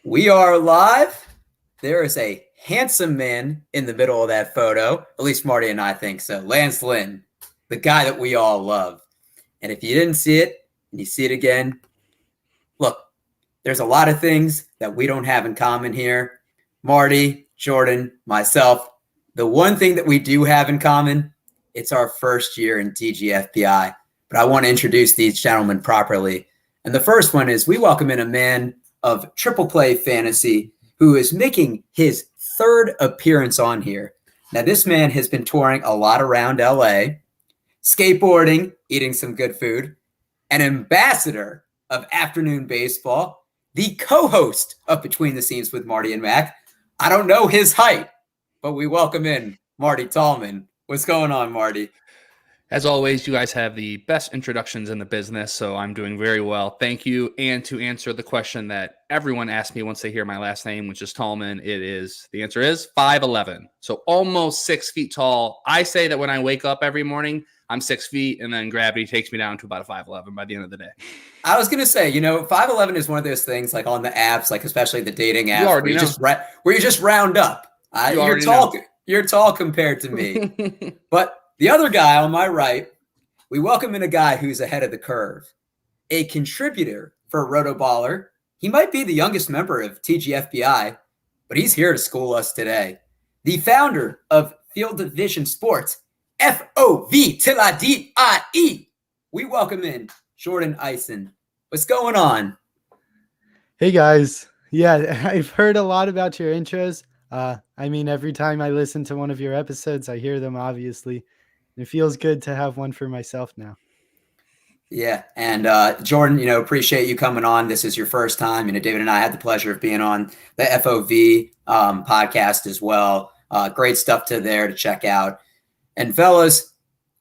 We are live. There is a handsome man in the middle of that photo. At least Marty and I think so. Lance Lynn, the guy that we all love. And if you didn't see it and you see it again, look, there's a lot of things that we don't have in common here. Marty, Jordan, myself. The one thing that we do have in common, it's our first year in TGFBI. But I want to introduce these gentlemen properly. And the first one is we welcome in a man of triple play fantasy who is making his third appearance on here. Now, this man has been touring a lot around LA, skateboarding, eating some good food, an ambassador of afternoon baseball, the co-host of Between the Scenes with Marty and Mac. I don't know his height, but we welcome in Marty Tallman. What's going on, Marty? As always, you guys have the best introductions in the business, so I'm doing very well. Thank you. And to answer the question that everyone asks me once they hear my last name, which is Tallman, the answer is 5'11". So almost 6 feet tall. I say that when I wake up every morning, I'm 6 feet, and then gravity takes me down to about a 5'11" by the end of the day. I was going to say, 5'11" is one of those things like on the apps, like especially the dating apps, where you just round up. You're tall compared to me. But the other guy on my right, we welcome in a guy who's ahead of the curve, a contributor for Rotoballer. He might be the youngest member of TGFBI, but he's here to school us today. The founder of Field Division Sports, FOV We welcome in Jordan Eisen. What's going on? Hey guys. Yeah, I've heard a lot about your intros. Every time I listen to one of your episodes, I hear them, obviously. It feels good to have one for myself now. Yeah. And Jordan, appreciate you coming on. This is your first time. David and I had the pleasure of being on the FOV podcast as well. Great stuff there to check out. And fellas,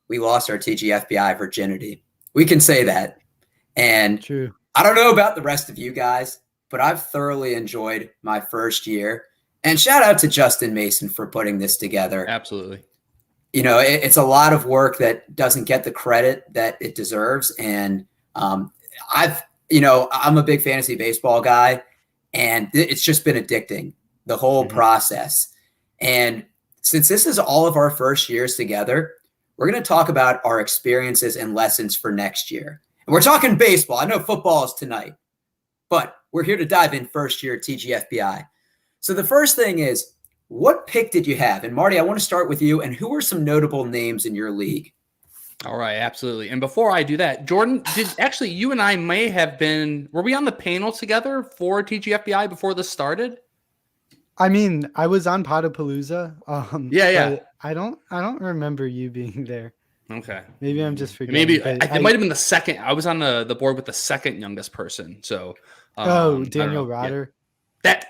we lost our TGFBI virginity. We can say that. And true. I don't know about the rest of you guys, but I've thoroughly enjoyed my first year. And shout out to Justin Mason for putting this together. Absolutely. It's a lot of work that doesn't get the credit that it deserves. And I'm a big fantasy baseball guy, and it's just been addicting, the whole process. And since this is all of our first years together, we're going to talk about our experiences and lessons for next year. And we're talking baseball. I know football is tonight, but we're here to dive in first year at TGFBI. So the first thing is, what pick did you have? And Marty, I want to start with you. And who are some notable names in your league? All right, absolutely. And before I do that, Jordan, you and I were we on the panel together for TGFBI before this started? I was on Potapalooza. Yeah. I don't remember you being there. Okay. Maybe I'm just forgetting. Maybe it might have been the second. I was on the board with the second youngest person. So. Daniel Rotter. Yeah.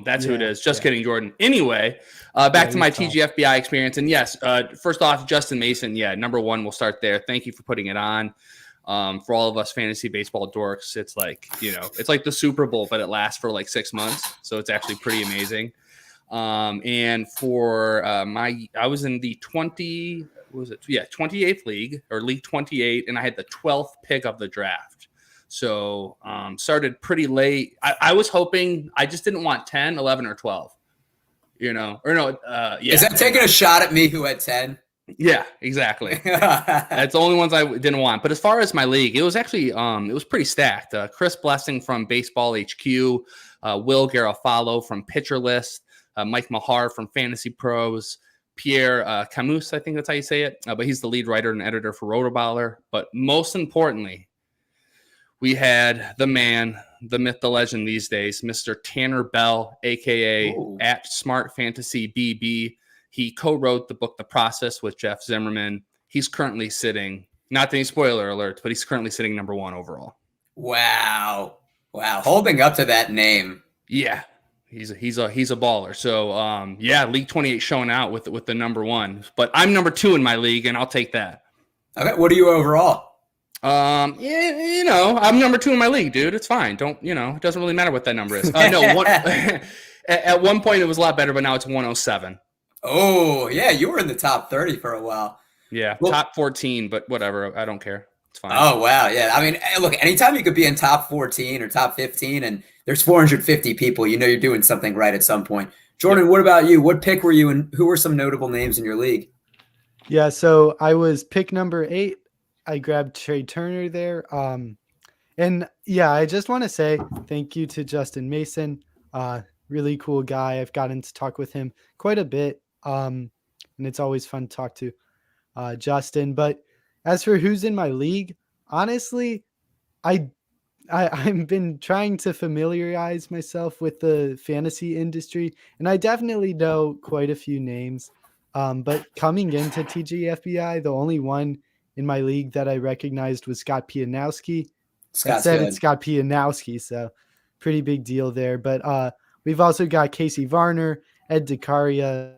That's who it is. Just kidding, Jordan. Anyway, back to my TGFBI experience. And yes, first off, Justin Mason, number one, we'll start there. Thank you for putting it on. For all of us fantasy baseball dorks, it's like, it's like the Super Bowl, but it lasts for like 6 months. So it's actually pretty amazing. And for I was in the 28th league, or league 28, and I had the 12th pick of the draft. So started pretty late. I was hoping, I just didn't want 10, 11, or 12, Is that taking a shot at me who had 10? Yeah, exactly. That's the only ones I didn't want. But as far as my league, it was actually, it was pretty stacked. Chris Blessing from Baseball HQ, Will Garofalo from Pitcher List, Mike Mahar from Fantasy Pros, Pierre Camus, I think that's how you say it. But he's the lead writer and editor for Rotoballer. But most importantly, we had the man, the myth, the legend these days, Mr. Tanner Bell, a.k.a. at Smart Fantasy BB. He co-wrote the book The Process with Jeff Zimmerman. He's currently sitting, not any spoiler alerts, but he's currently sitting number one overall. Wow. Holding up to that name. Yeah, he's a baller. So, League 28 showing out with the number one. But I'm number two in my league, and I'll take that. Okay, what are you overall? I'm number two in my league, dude. It's fine. It doesn't really matter what that number is. At one point it was a lot better, but now it's 107. Oh, yeah. You were in the top 30 for a while. Yeah. Top 14, but whatever. I don't care. It's fine. Oh, wow. Yeah. I mean, look, anytime you could be in top 14 or top 15 and there's 450 people, you know you're doing something right at some point. Jordan, what about you? What pick were you and who were some notable names in your league? Yeah, so I was pick number 8. I grabbed Trey Turner there. And yeah, I just want to say thank you to Justin Mason. Really cool guy. I've gotten to talk with him quite a bit. And it's always fun to talk to Justin. But as for who's in my league, honestly, I I've been trying to familiarize myself with the fantasy industry, and I definitely know quite a few names. But coming into TGFBI, the only one in my league that I recognized was Scott Pianowski. That Scott's said, it's good. Scott Pianowski, so pretty big deal there. But we've also got Casey Varner, Ed DeCaria,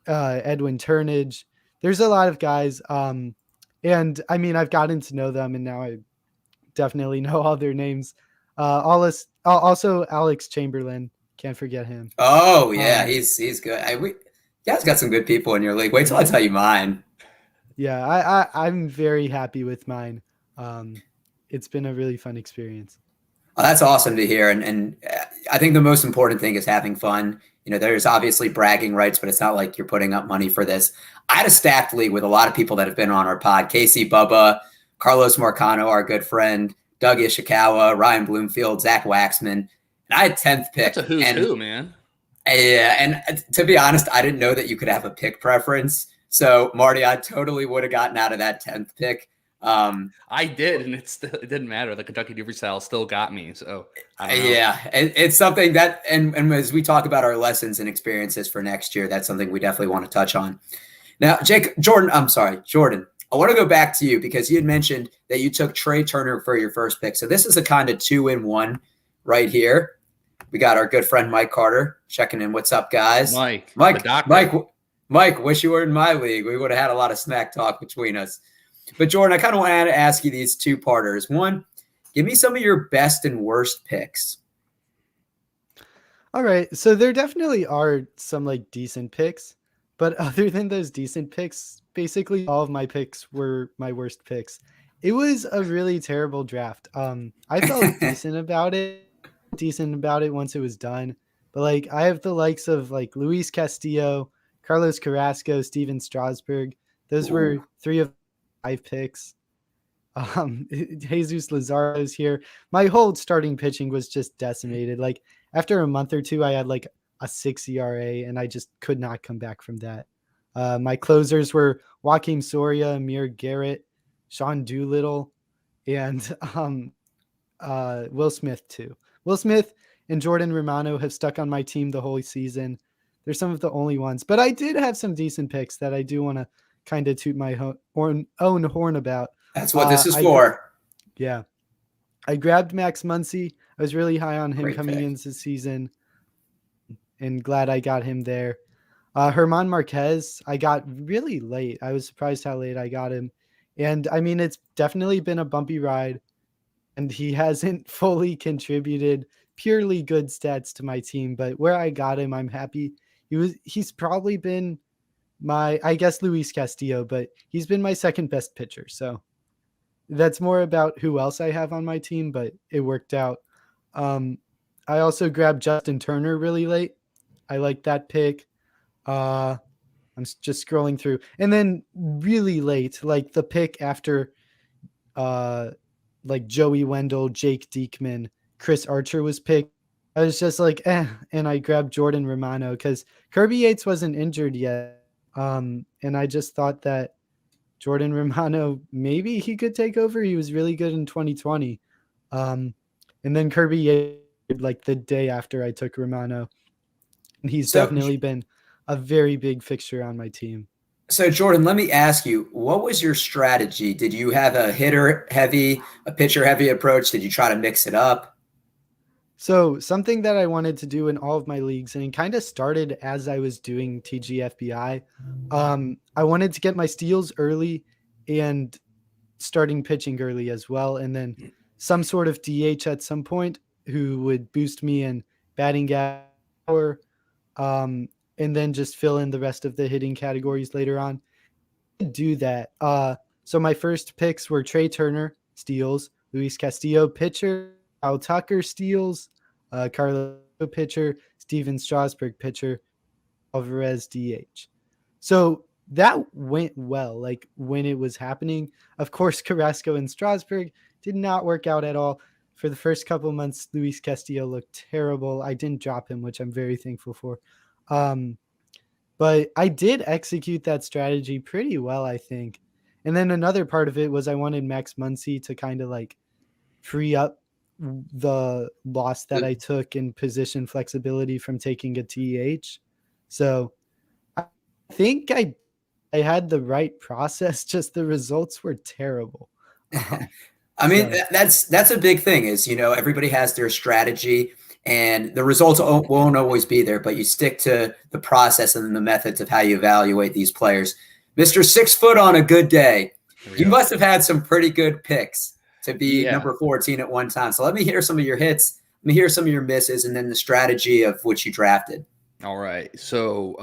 Edwin Turnage. There's a lot of guys. And I mean, I've gotten to know them, and now I definitely know all their names. Also Alex Chamberlain, can't forget him. Oh, yeah. Um, He's good. You guys got some good people in your league. Wait till I tell you mine. yeah, I'm very happy with mine. It's been a really fun experience. Oh, that's awesome to hear. And I think the most important thing is having fun. You know, there's obviously bragging rights, but it's not like you're putting up money for this. I had a stacked league with a lot of people that have been on our pod. Casey Bubba, Carlos Marcano, our good friend, Doug Ishikawa, Ryan Bloomfield, Zach Waxman. And I had 10th pick. That's a who's who, man. Yeah, and to be honest, I didn't know that you could have a pick preference. So, Marty, I totally would have gotten out of that 10th pick. I did, and it didn't matter. The Kentucky Derby style still got me. So yeah, it's something that, and as we talk about our lessons and experiences for next year, that's something we definitely want to touch on. Now, Jordan, I want to go back to you because you had mentioned that you took Trey Turner for your first pick. So this is a kind of 2-in-1 right here. We got our good friend Mike Carter checking in. What's up, guys? Mike, wish you were in my league. We would have had a lot of smack talk between us. But Jordan, I kind of want to ask you these two-parters. One, give me some of your best and worst picks. All right, so there definitely are some like decent picks, but other than those decent picks, basically all of my picks were my worst picks. It was a really terrible draft. I felt decent about it once it was done, but like I have the likes of like Luis Castillo, Carlos Carrasco, Steven Strasburg. Those were 3 of 5 picks. Jesus Lazaro's here. My whole starting pitching was just decimated. Like after a month or two, I had like a 6 ERA, and I just could not come back from that. My closers were Joaquin Soria, Amir Garrett, Sean Doolittle, and Will Smith too. Will Smith and Jordan Romano have stuck on my team the whole season. They're some of the only ones, but I did have some decent picks that I do want to kind of toot my own horn about. That's what this is for. Yeah. I grabbed Max Muncy. I was really high on him Great coming pick. into the season, and glad I got him there. Herman Marquez, I got really late. I was surprised how late I got him. And I mean, it's definitely been a bumpy ride, and he hasn't fully contributed purely good stats to my team, but where I got him, I'm happy. He's probably been I guess Luis Castillo, but he's been my second best pitcher. So that's more about who else I have on my team, but it worked out. I also grabbed Justin Turner really late. I like that pick. I'm just scrolling through, and then really late, like the pick after, like Joey Wendell, Jake Diekman, Chris Archer was picked. I was just like, and I grabbed Jordan Romano because Kirby Yates wasn't injured yet. And I just thought that Jordan Romano, maybe he could take over. He was really good in 2020. And then Kirby Yates, like the day after I took Romano, and he's definitely been a very big fixture on my team. So Jordan, let me ask you, what was your strategy? Did you have a hitter heavy, a pitcher heavy approach? Did you try to mix it up? So something that I wanted to do in all of my leagues, and it kind of started as I was doing TGFBI. I wanted to get my steals early and starting pitching early as well. And then some sort of DH at some point who would boost me in batting power. And then just fill in the rest of the hitting categories later on. Do that. So my first picks were Trey Turner, steals, Luis Castillo, pitcher, Al Tucker, steals, Carlos pitcher, Steven Strasburg, pitcher, Alvarez, DH. So that went well, like when it was happening. Of course, Carrasco and Strasburg did not work out at all. For the first couple months, Luis Castillo looked terrible. I didn't drop him, which I'm very thankful for. But I did execute that strategy pretty well, I think. And then another part of it was I wanted Max Muncy to kind of like free up the loss that I took in position flexibility from taking a TH. So I think I had the right process, just the results were terrible. I mean, that's a big thing is, everybody has their strategy and the results won't always be there, but you stick to the process and the methods of how you evaluate these players. Mr. 6 foot on a good day. You must have had some pretty good picks to be number 14 at one time. So let me hear some of your hits. Let me hear some of your misses and then the strategy of which you drafted. All right. So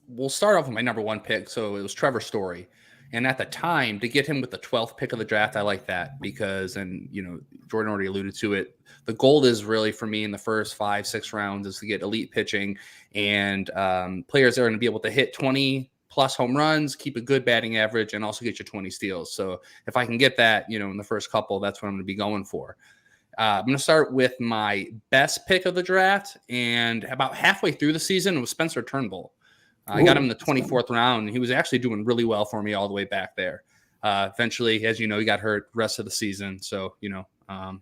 we'll start off with my number 1 pick. So it was Trevor Story. And at the time, to get him with the 12th pick of the draft, I like that because, and Jordan already alluded to it, the goal is really for me in the first 5, 6 rounds is to get elite pitching and players that are going to be able to hit 20 plus home runs, keep a good batting average, and also get you 20 steals. So if I can get that, in the first couple, that's what I'm going to be going for. I'm going to start with my best pick of the draft, and about halfway through the season, it was Spencer Turnbull. I got him in the 24th round, and he was actually doing really well for me all the way back there. Eventually, as you know, he got hurt rest of the season. So,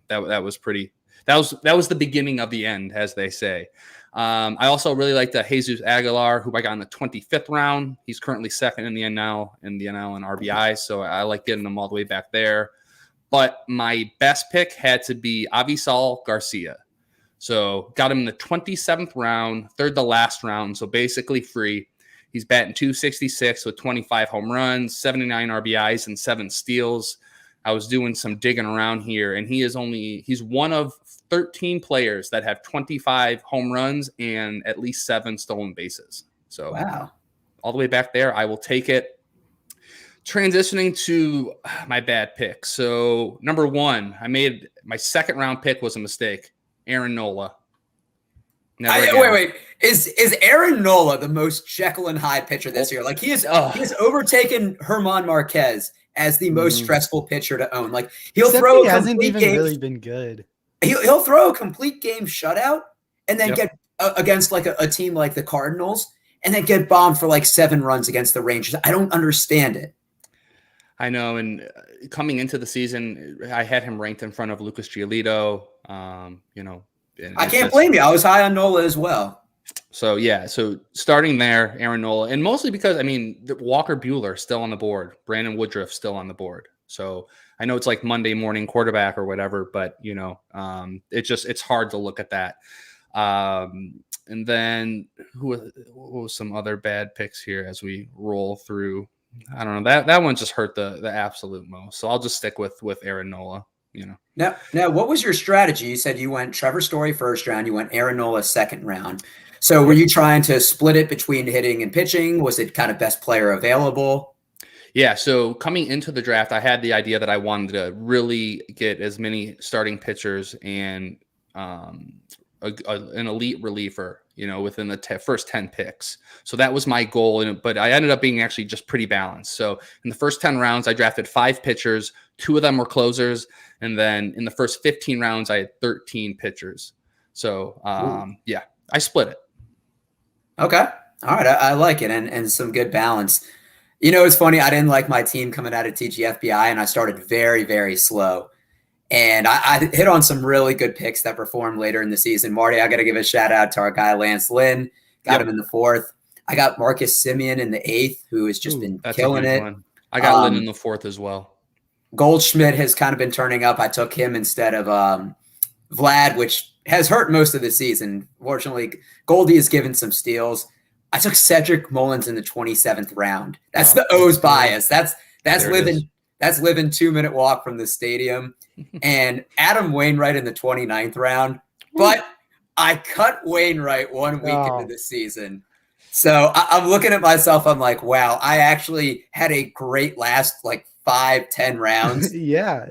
that was pretty – that was the beginning of the end, as they say. I also really like Jesus Aguilar, who I got in the 25th round. He's currently second in the NL and RBI, so I like getting him all the way back there. But my best pick had to be Avisal Garcia. So got him in the 27th round, third to last round, so basically free. He's batting .266 with 25 home runs, 79 RBIs, and 7 steals. I was doing some digging around here, and he's one of 13 players that have 25 home runs and at least 7 stolen bases. So wow. All the way back there, I will take it. Transitioning to my bad pick. So number 1, I made my second round pick was a mistake. Aaron Nola. Wait. Is Aaron Nola the most Jekyll and Hyde pitcher this year? Like he has overtaken Herman Marquez as the most stressful pitcher to own. Like he'll throw. He hasn't even really been good. He'll throw a complete game shutout and then get against like a team like the Cardinals and then get bombed for like 7 runs against the Rangers. I don't understand it. I know. And coming into the season, I had him ranked in front of Lucas Giolito. I can't blame you. I was high on Nola as well. So starting there, Aaron Nola, and mostly because Walker Buehler still on the board, Brandon Woodruff still on the board. So I know it's like Monday morning quarterback or whatever, but it's hard to look at that. And then what was some other bad picks here as we roll through? I don't know. That one just hurt the absolute most. So I'll just stick with Aaron Nola. Now, what was your strategy? You said you went Trevor Story first round, you went Aaron Nola second round. So were you trying to split it between hitting and pitching? Was it kind of best player available? Yeah. So coming into the draft, I had the idea that I wanted to really get as many starting pitchers and an elite reliever, within the first 10 picks. So that was my goal. But I ended up being actually just pretty balanced. So in the first 10 rounds, I drafted 5 pitchers. 2 of them were closers. And then in the first 15 rounds, I had 13 pitchers. So, I split it. Okay. All right. I like it. And some good balance. It's funny. I didn't like my team coming out of TGFBI, and I started very, very slow. And I hit on some really good picks that performed later in the season. Marty, I got to give a shout out to our guy, Lance Lynn. Got him in the 4th. I got Marcus Semien in the 8th, who has just been killing it. One. I got Lynn in the 4th as well. Goldschmidt has kind of been turning up. I took him instead of Vlad, which has hurt most of the season. Fortunately, Goldie has given some steals. I took Cedric Mullins in the 27th round. That's the O's bias. That's living 2-minute walk from the stadium. And Adam Wainwright in the 29th round. But I cut Wainwright 1 week into the season. So I'm looking at myself. I'm like, wow, I actually had a great last 5-10 rounds. Yeah.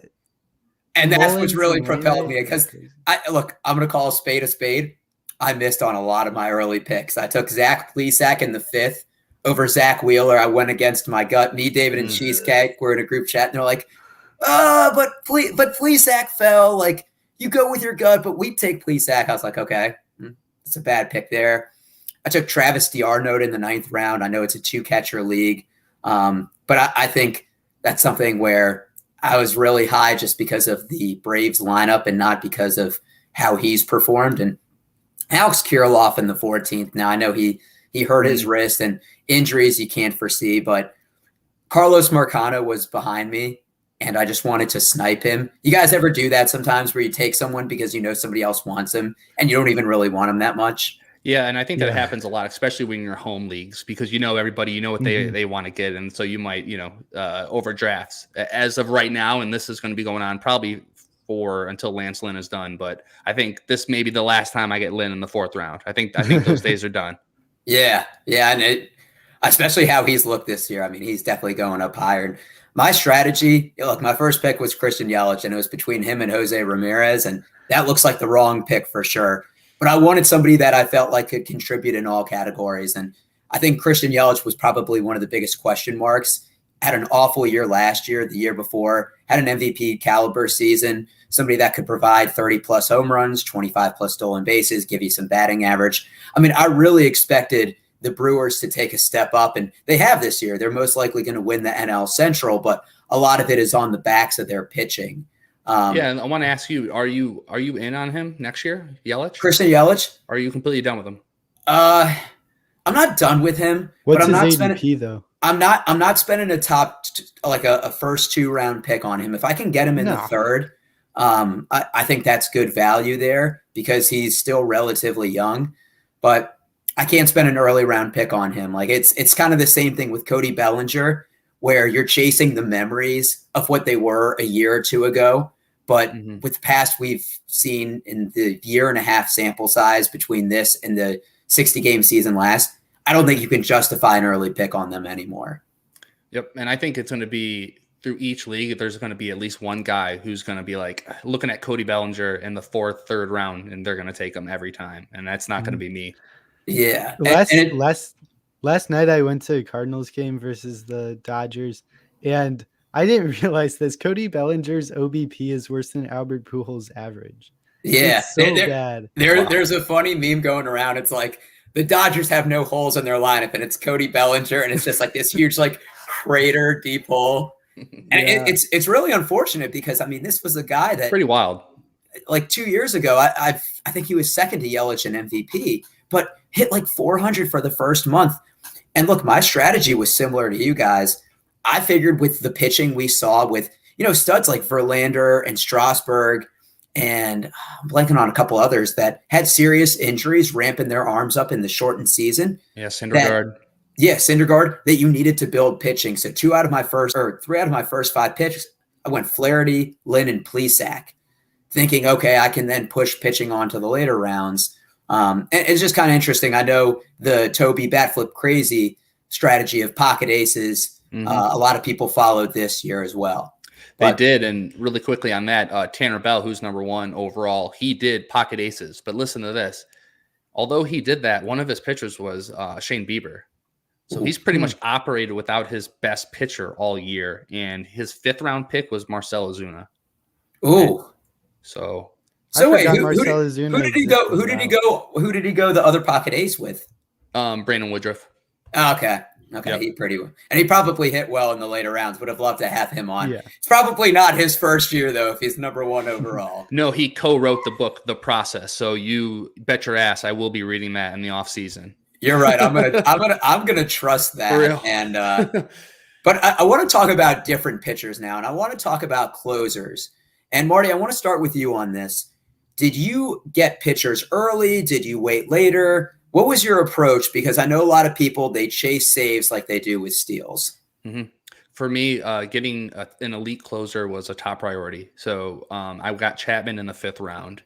And that's what's Mullins really and propelled Wainwright, me that's because crazy. I'm going to call a spade a spade. I missed on a lot of my early picks. I took Zach Plesac in the 5th over Zach Wheeler. I went against my gut. Me, David, and Cheesecake were in a group chat, and they're like, but Plesac fell. Like, you go with your gut, but we take Plesac. I was like, okay, it's a bad pick there. I took Travis d'Arnaud in the 9th round. I know it's a 2-catcher league, but I think that's something where I was really high just because of the Braves lineup and not because of how he's performed. And Alex Kirilloff in the 14th. Now, I know he hurt his wrist and injuries you can't foresee, but Carlos Marcano was behind me, and I just wanted to snipe him. You guys ever do that sometimes where you take someone because you know somebody else wants him and you don't even really want him that much? Yeah, and I think that happens a lot, especially when you're home leagues, because you know everybody, you know what they want to get, and so you might, overdrafts. As of right now, and this is going to be going on probably until Lance Lynn is done, but I think this may be the last time I get Lynn in the 4th round. I think those days are done. Yeah, and especially how he's looked this year. I mean, he's definitely going up higher. And my strategy, look, my first pick was Christian Yelich, and it was between him and Jose Ramirez, and that looks like the wrong pick for sure. But I wanted somebody that I felt like could contribute in all categories. And I think Christian Yelich was probably one of the biggest question marks. Had an awful year last year, the year before, had an MVP caliber season, somebody that could provide 30-plus home runs, 25-plus stolen bases, give you some batting average. I mean, I really expected the Brewers to take a step up, and they have this year. They're most likely going to win the NL Central, but a lot of it is on the backs of their pitching. And I want to ask you, are you in on him next year, Yelich? Christian Yelich? Or are you completely done with him? I'm not done with him. What's but I'm his not ADP though? I'm not spending a first 2-round pick on him. If I can get him in the 3rd, I think that's good value there because he's still relatively young. But I can't spend an early round pick on him. Like it's kind of the same thing with Cody Bellinger, where you're chasing the memories of what they were a year or two ago. But with the past we've seen in the 1.5-year sample size between this and the 60-game season last, I don't think you can justify an early pick on them anymore. Yep. And I think it's going to be through each league, there's going to be at least one guy who's going to be like looking at Cody Bellinger in the 4th, 3rd round, and they're going to take him every time. And that's not going to be me. Yeah. Last night I went to a Cardinals game versus the Dodgers, and I didn't realize this. Cody Bellinger's OBP is worse than Albert Pujols' average. Yeah. It's so bad. There's a funny meme going around. It's like the Dodgers have no holes in their lineup, and it's Cody Bellinger, and it's just like this huge like crater deep hole. And it's really unfortunate because, I mean, this was a guy that pretty wild. Like 2 years ago, I think he was second to Yelich in MVP, but hit like 400 for the first month. And look, my strategy was similar to you guys. I figured with the pitching we saw with, studs like Verlander and Strasburg, and I'm blanking on a couple others that had serious injuries, ramping their arms up in the shortened season. Yeah, Syndergaard. Syndergaard, that you needed to build pitching. So 3 out of my first 5 pitches, I went Flaherty, Lynn, and Plesac, thinking, okay, I can then push pitching on to the later rounds. And it's just kind of interesting. I know the Toby bat flip crazy strategy of pocket aces. A lot of people followed this year as well. They did. And really quickly on that, Tanner Bell, who's number 1 overall, he did pocket aces. But listen to this. Although he did that, one of his pitchers was Shane Bieber. So he's pretty much operated without his best pitcher all year. And his 5th round pick was Marcell Ozuna. Ooh. So wait, who did he go? Who did he go the other pocket ace with? Brandon Woodruff. Okay. Yep. He probably hit well in the later rounds. Would have loved to have him on. Yeah. It's probably not his first year though, if he's number 1 overall. No, he co-wrote the book, The Process. So you bet your ass I will be reading that in the off season. You're right. I'm gonna trust that. And but I want to talk about different pitchers now, and I want to talk about closers. And Marty, I want to start with you on this. Did you get pitchers early? Did you wait later? What was your approach? Because I know a lot of people, they chase saves like they do with steals. For me, getting an elite closer was a top priority. So I got Chapman in the 5th round.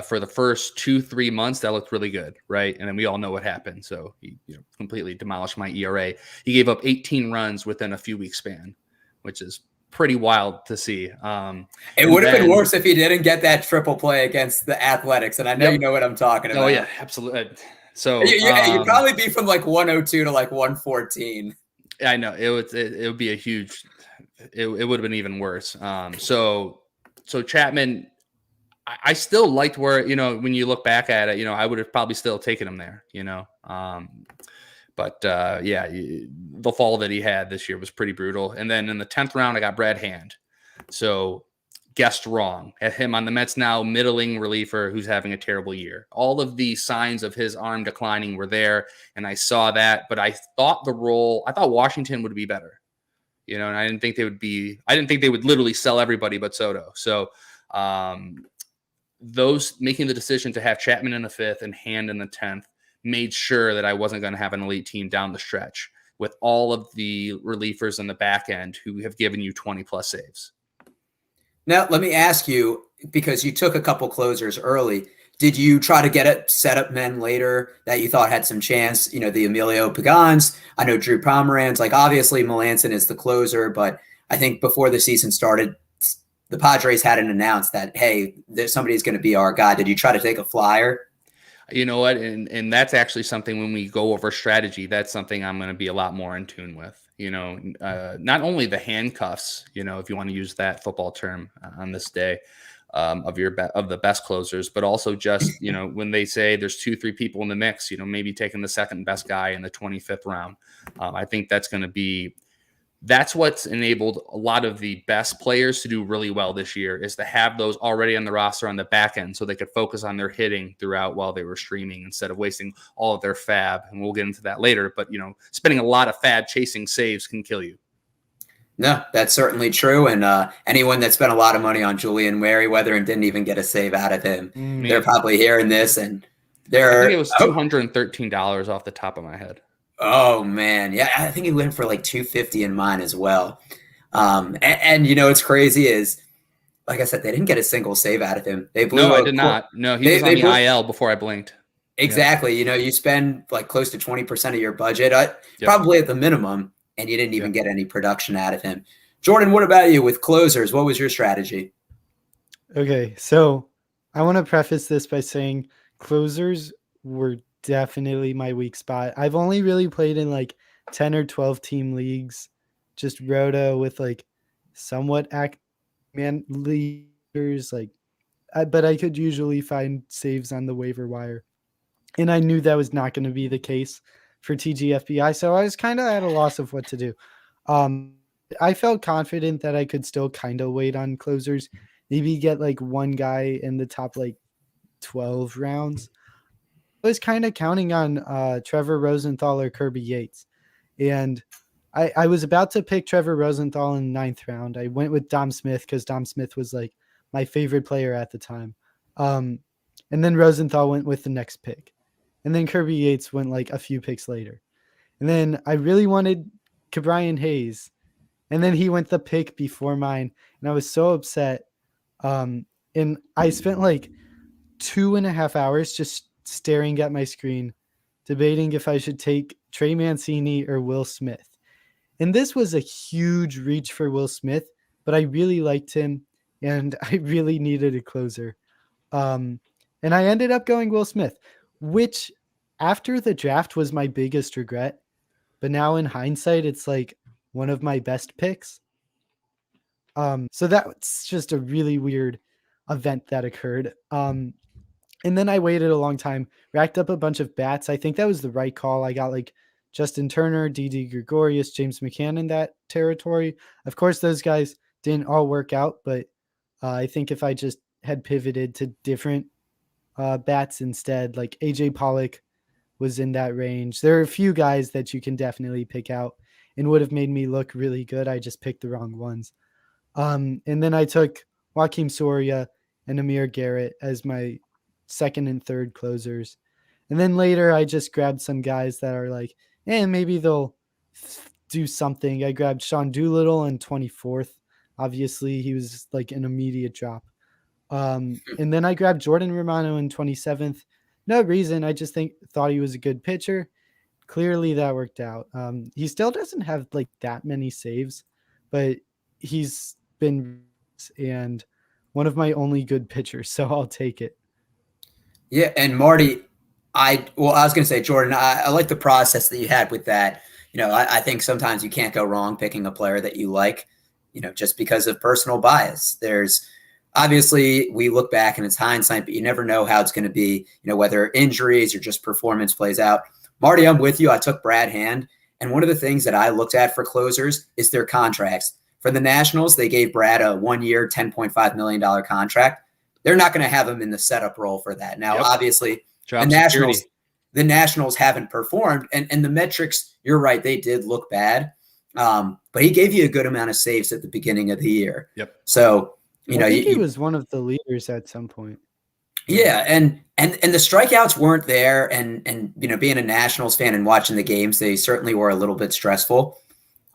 For the first 2-3 months, that looked really good, right? And then we all know what happened. So he completely demolished my ERA. He gave up 18 runs within a few weeks span, which is pretty wild to see. It would have been worse if he didn't get that triple play against the Athletics, and I know you know what I'm talking about. Oh yeah, absolutely. So you'd probably be from like 102 to like 114. I know it would be a huge. It would have been even worse. So Chapman, I still liked where, when you look back at it, I would have probably still taken him there. But the fall that he had this year was pretty brutal. And then in the 10th round, I got Brad Hand. So guessed wrong at him on the Mets now, middling reliever who's having a terrible year. All of the signs of his arm declining were there, and I saw that. But I thought Washington would be better, and I didn't think they would literally sell everybody but Soto. So those making the decision to have Chapman in the 5th and Hand in the 10th made sure that I wasn't going to have an elite team down the stretch with all of the relievers in the back end who have given you 20 plus saves. Now, let me ask you, because you took a couple closers early, did you try to get it set up men later that you thought had some chance? The Emilio Pagans, I know Drew Pomeranz, like obviously Melanson is the closer, but I think before the season started, the Padres hadn't announced that, hey, somebody's going to be our guy. Did you try to take a flyer? You know what? And that's actually something when we go over strategy, that's something I'm going to be a lot more in tune with. Not only the handcuffs, if you want to use that football term on this day of the best closers, but also just, when they say there's 2-3 people in the mix, maybe taking the second best guy in the 25th round. I think that's what's enabled a lot of the best players to do really well this year, is to have those already on the roster on the back end so they could focus on their hitting throughout while they were streaming instead of wasting all of their fab. And we'll get into that later. But, spending a lot of fab chasing saves can kill you. No, that's certainly true. And anyone that spent a lot of money on Julian Merriweather and didn't even get a save out of him, they're probably hearing this. And I think it was $213 off the top of my head. Oh man, yeah, I think he went for like $250 in mine as well. And it's crazy is, like I said, they didn't get a single save out of him. They blew. No, I did not. No, he was on the IL before I blinked. Exactly. Yeah. You spend like close to 20% of your budget, probably at the minimum, and you didn't even get any production out of him. Jordan, what about you with closers? What was your strategy? Okay, so I want to preface this by saying closers were definitely my weak spot. I've only really played in like 10 or 12 team leagues, just roto with like somewhat man leaders, but I could usually find saves on the waiver wire. And I knew that was not going to be the case for TGFBI. So I was kind of at a loss of what to do. I felt confident that I could still kind of wait on closers, maybe get like one guy in the top like 12 rounds. I was kind of counting on Trevor Rosenthal or Kirby Yates. And I was about to pick Trevor Rosenthal in the 9th round. I went with Dom Smith because Dom Smith was like my favorite player at the time. And then Rosenthal went with the next pick. And then Kirby Yates went like a few picks later. And then I really wanted Ke'Bryan Hayes. And then he went the pick before mine. And I was so upset. And I spent like 2.5 hours just staring at my screen, debating if I should take Trey Mancini or Will Smith. And this was a huge reach for Will Smith, but I really liked him and I really needed a closer. And I ended up going Will Smith, which after the draft was my biggest regret. But now in hindsight, it's like one of my best picks. So that's just a really weird event that occurred. And then I waited a long time, racked up a bunch of bats. I think that was the right call. I got like Justin Turner, Didi Gregorius, James McCann in that territory. Of course, those guys didn't all work out, but I think if I just had pivoted to different bats instead, like AJ Pollock was in that range. There are a few guys that you can definitely pick out and would have made me look really good. I just picked the wrong ones. And then I took Joakim Soria and Amir Garrett as my second and third closers. And then later I just grabbed some guys that are like, maybe they'll do something. I grabbed Sean Doolittle in 24th. Obviously he was like an immediate drop. And then I grabbed Jordan Romano in 27th. No reason. I just thought he was a good pitcher. Clearly that worked out. He still doesn't have like that many saves, but he's been and one of my only good pitchers, so I'll take it. Yeah, and Marty, I was going to say, Jordan, I like the process that you had with that. I think sometimes you can't go wrong picking a player that you like, just because of personal bias. There's obviously we look back and it's hindsight, but you never know how it's going to be, whether injuries or just performance plays out. Marty, I'm with you. I took Brad Hand. And one of the things that I looked at for closers is their contracts. For the Nationals, they gave Brad a 1-year, $10.5 million contract. They're not going to have him in the setup role for that. Now, obviously, the Nationals haven't performed, and the metrics, you're right, they did look bad. But he gave you a good amount of saves at the beginning of the year. Yep. So, I think he was one of the leaders at some point. Yeah, and the strikeouts weren't there, and being a Nationals fan and watching the games, they certainly were a little bit stressful.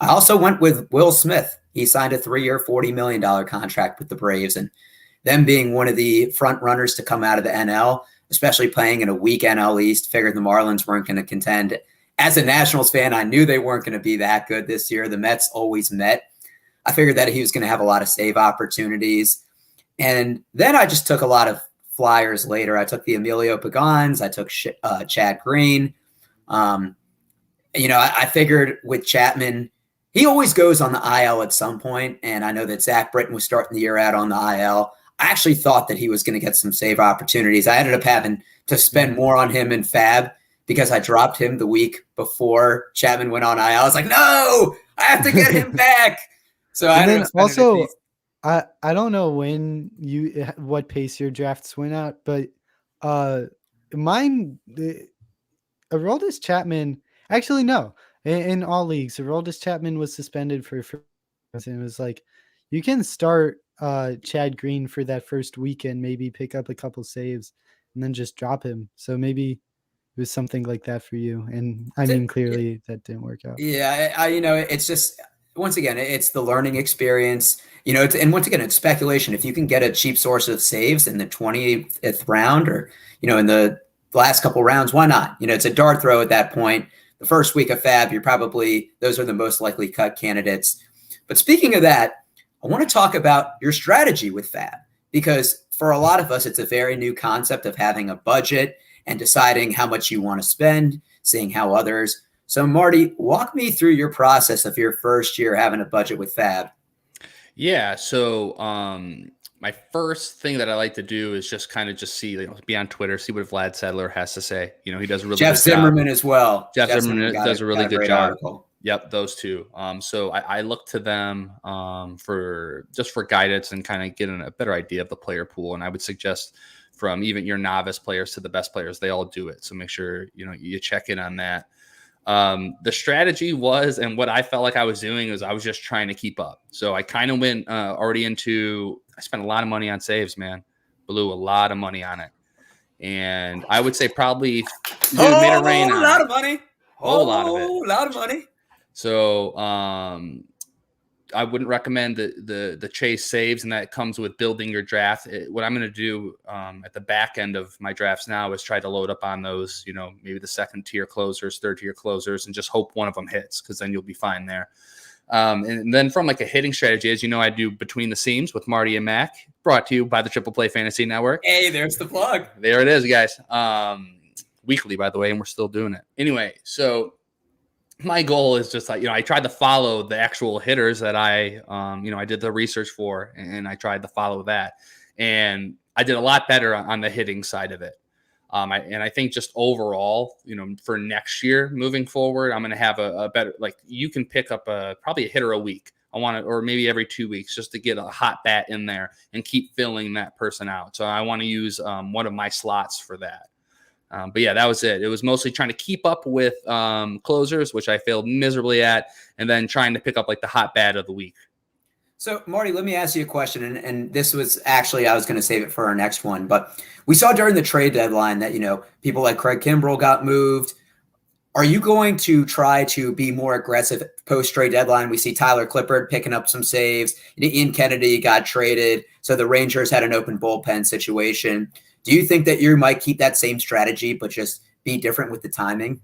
I also went with Will Smith. He signed a 3-year, $40 million contract with the Braves, and them being one of the front runners to come out of the NL, especially playing in a weak NL East, figured the Marlins weren't going to contend. As a Nationals fan, I knew they weren't going to be that good this year. The Mets always met. I figured that he was going to have a lot of save opportunities. And then I just took a lot of flyers later. I took the Emilio Pagans. I took Chad Green. I figured with Chapman, he always goes on the IL at some point, and I know that Zach Britton was starting the year out on the IL. I actually thought that he was going to get some save opportunities. I ended up having to spend more on him in Fab because I dropped him the week before Chapman went on IL. I was like, no, I have to get him back. So I ended up also, I don't know what pace your drafts went at, but mine, Aroldis Chapman, actually no. In all leagues, Aroldis Chapman was suspended for and it was like, you can start Chad Green for that first weekend, maybe pick up a couple saves and then just drop him. So maybe it was something like that for you. And I mean, clearly that didn't work out. Yeah, it's just, once again, it's the learning experience, and once again, it's speculation. If you can get a cheap source of saves in the 20th round or, in the last couple rounds, why not? It's a dart throw at that point. The first week of Fab, those are the most likely cut candidates. But speaking of that, I want to talk about your strategy with Fab, because for a lot of us, it's a very new concept of having a budget and deciding how much you want to spend, seeing how others. So Marty, walk me through your process of your first year having a budget with Fab. Yeah. So, my first thing that I like to do is just kind of see, be on Twitter, see what Vlad Sedler has to say. He does a really Jeff good Zimmerman job. as well. Jeff Zimmerman does a really good job. Article. Yep, those two. So I look to them for guidance and kind of getting a better idea of the player pool. And I would suggest from even your novice players to the best players, they all do it. So make sure you check in on that. The strategy was, and what I felt like I was doing was I was just trying to keep up. So I kind of went already I spent a lot of money on saves, man. Blew a lot of money on it. And I would say probably made it rain on a lot of money. Whole lot of it. A lot of money. So I wouldn't recommend the chase saves, and that comes with building your draft. What I'm going to do at the back end of my drafts now is try to load up on those, maybe the second tier closers, third tier closers, and just hope one of them hits, because then you'll be fine there. And then from like a hitting strategy, as you know, I do Between the Seams with Marty and Mac, brought to you by the Triple Play Fantasy Network. Hey, there's the plug. There it is, guys. Weekly, by the way, and we're still doing it. Anyway, so my goal is just I tried to follow the actual hitters that I did the research for, and I tried to follow that. And I did a lot better on the hitting side of it. I think just overall, for next year moving forward, I'm going to have a better, you can pick up probably a hitter a week. I want to, or maybe every 2 weeks, just to get a hot bat in there and keep filling that person out. So I want to use one of my slots for that. But yeah, that was it. It was mostly trying to keep up with closers, which I failed miserably at, and then trying to pick up the hot bat of the week. So, Marty, let me ask you a question, and this was actually, I was going to save it for our next one, but we saw during the trade deadline that, people like Craig Kimbrell got moved. Are you going to try to be more aggressive post-trade deadline? We see Tyler Clippard picking up some saves. Ian Kennedy got traded, so the Rangers had an open bullpen situation. Do you think that you might keep that same strategy but just be different with the timing?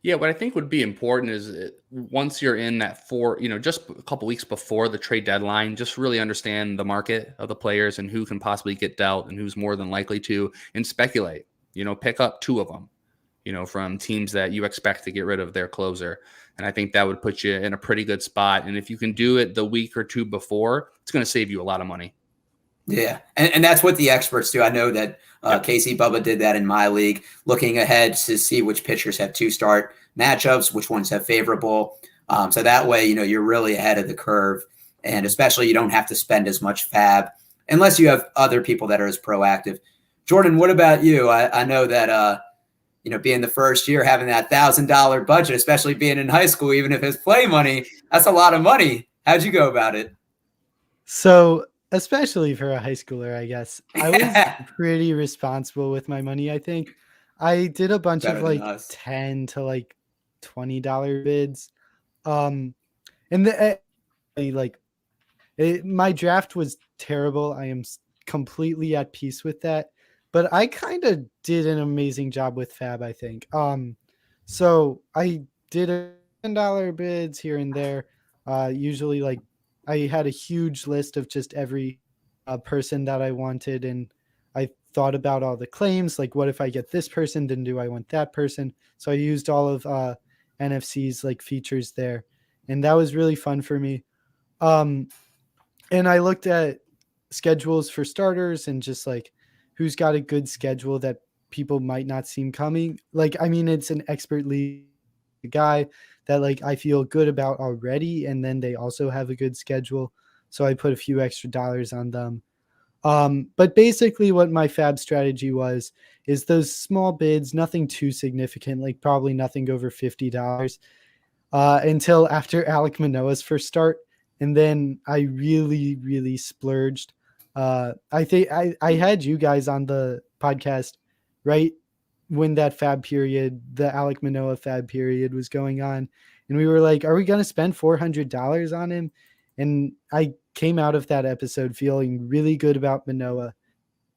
Yeah, what I think would be important is once you're in that just a couple weeks before the trade deadline, just really understand the market of the players and who can possibly get dealt and who's more than likely to, and speculate. Pick up 2 of them, from teams that you expect to get rid of their closer. And I think that would put you in a pretty good spot. And if you can do it the week or 2 before, it's going to save you a lot of money. Yeah, and that's what the experts do. I know that Casey Bubba did that in my league, looking ahead to see which pitchers have 2-start matchups, which ones have favorable. So that way, you're really ahead of the curve, and especially you don't have to spend as much fab unless you have other people that are as proactive. Jordan, what about you? I know that being the first year, having that $1,000 budget, especially being in high school, even if it's play money, that's a lot of money. How'd you go about it? So, especially for a high schooler, I guess I was pretty responsible with my money. I think I did a bunch of like $10 to like $20 bids. And my draft was terrible. I am completely at peace with that, but I kind of did an amazing job with fab, I think. So I did $10 bids here and there. Usually like I had a huge list of just every person that I wanted, and I thought about all the claims, like what if I get this person, then do I want that person? So I used all of NFC's like features there, and that was really fun for me. And I looked at schedules for starters and just like who's got a good schedule that people might not seem coming. Like, I mean, it's an expert league guy that like I feel good about already, and then they also have a good schedule, so I put a few extra dollars on them. But basically what my fab strategy is those small bids, nothing too significant, like probably nothing over $50 until after Alek Manoah's first start, and then I really, really splurged. I think I had you guys on the podcast right when that fab period, the Alek Manoah fab period was going on. And we were like, are we going to spend $400 on him? And I came out of that episode feeling really good about Manoah.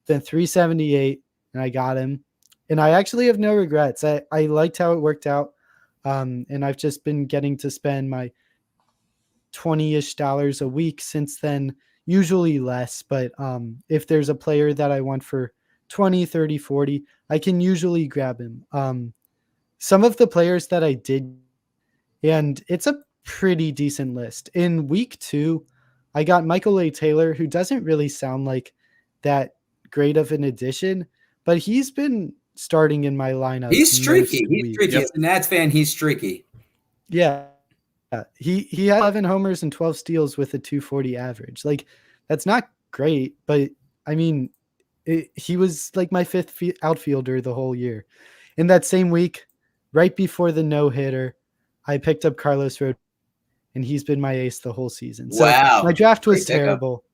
Spent $378 and I got him. And I actually have no regrets. I liked how it worked out. And I've just been getting to spend my $20-ish a week since then, usually less. But if there's a player that I want for 20, 30, 40, I can usually grab him. Some of the players that I did, and it's a pretty decent list. In week 2, I got Michael A. Taylor, who doesn't really sound like that great of an addition, but he's been starting in my lineup. He's streaky. He's streaky. Yep. As a Nats fan, he's streaky. Yeah. He had 11 homers and 12 steals with a 240 average. Like, that's not great, but I mean, he was like my 5th outfielder the whole year. In that same week, right before the no-hitter, I picked up Carlos Rodon, and he's been my ace the whole season. So wow. My draft was terrible.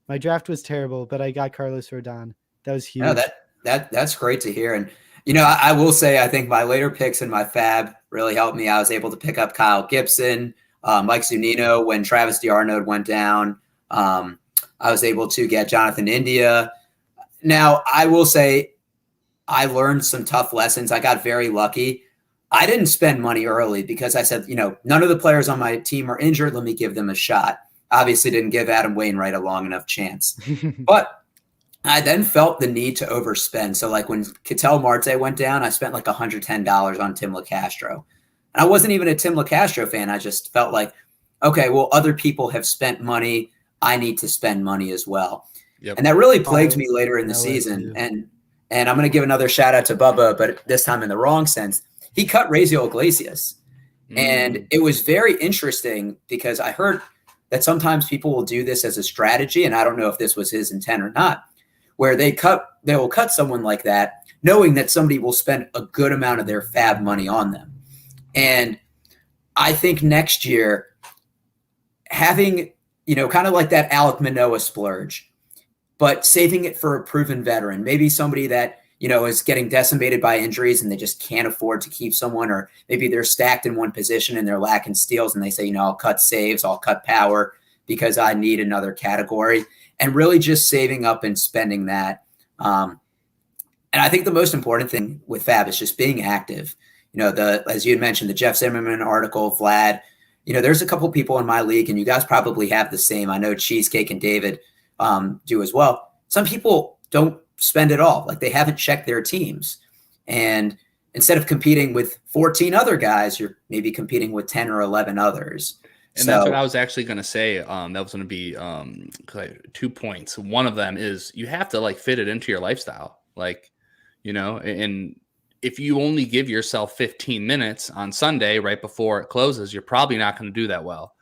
My draft was terrible, but I got Carlos Rodon. That was huge. No, that's great to hear. And, I will say, I think my later picks in my fab really helped me. I was able to pick up Kyle Gibson, Mike Zunino when Travis d'Arnaud went down. I was able to get Jonathan India. Now, I will say I learned some tough lessons. I got very lucky. I didn't spend money early because I said, none of the players on my team are injured. Let me give them a shot. Obviously didn't give Adam Wainwright a long enough chance. But I then felt the need to overspend. So like when Ketel Marte went down, I spent like $110 on Tim LeCastro. And I wasn't even a Tim LeCastro fan. I just felt like, okay, well, other people have spent money. I need to spend money as well. Yep. And that really plagued me later in the season. And I'm going to give another shout out to Bubba, but this time in the wrong sense. He cut Raisel Iglesias. And it was very interesting because I heard that sometimes people will do this as a strategy, and I don't know if this was his intent or not, where they will cut someone like that, knowing that somebody will spend a good amount of their fab money on them. And I think next year, having, kind of like that Alek Manoah splurge, but saving it for a proven veteran, maybe somebody that, is getting decimated by injuries and they just can't afford to keep someone, or maybe they're stacked in one position and they're lacking steals and they say, I'll cut saves, I'll cut power because I need another category, and really just saving up and spending that. And I think the most important thing with fab is just being active. as you had mentioned, the Jeff Zimmerman article, Vlad, there's a couple people in my league, and you guys probably have the same. I know Cheesecake and David do as well. Some people don't spend it all. Like, they haven't checked their teams. And instead of competing with 14 other guys, you're maybe competing with 10 or 11 others. And that's what I was actually going to say. That was going to be 2 points. One of them is you have to fit it into your lifestyle. And if you only give yourself 15 minutes on Sunday right before it closes, you're probably not going to do that well.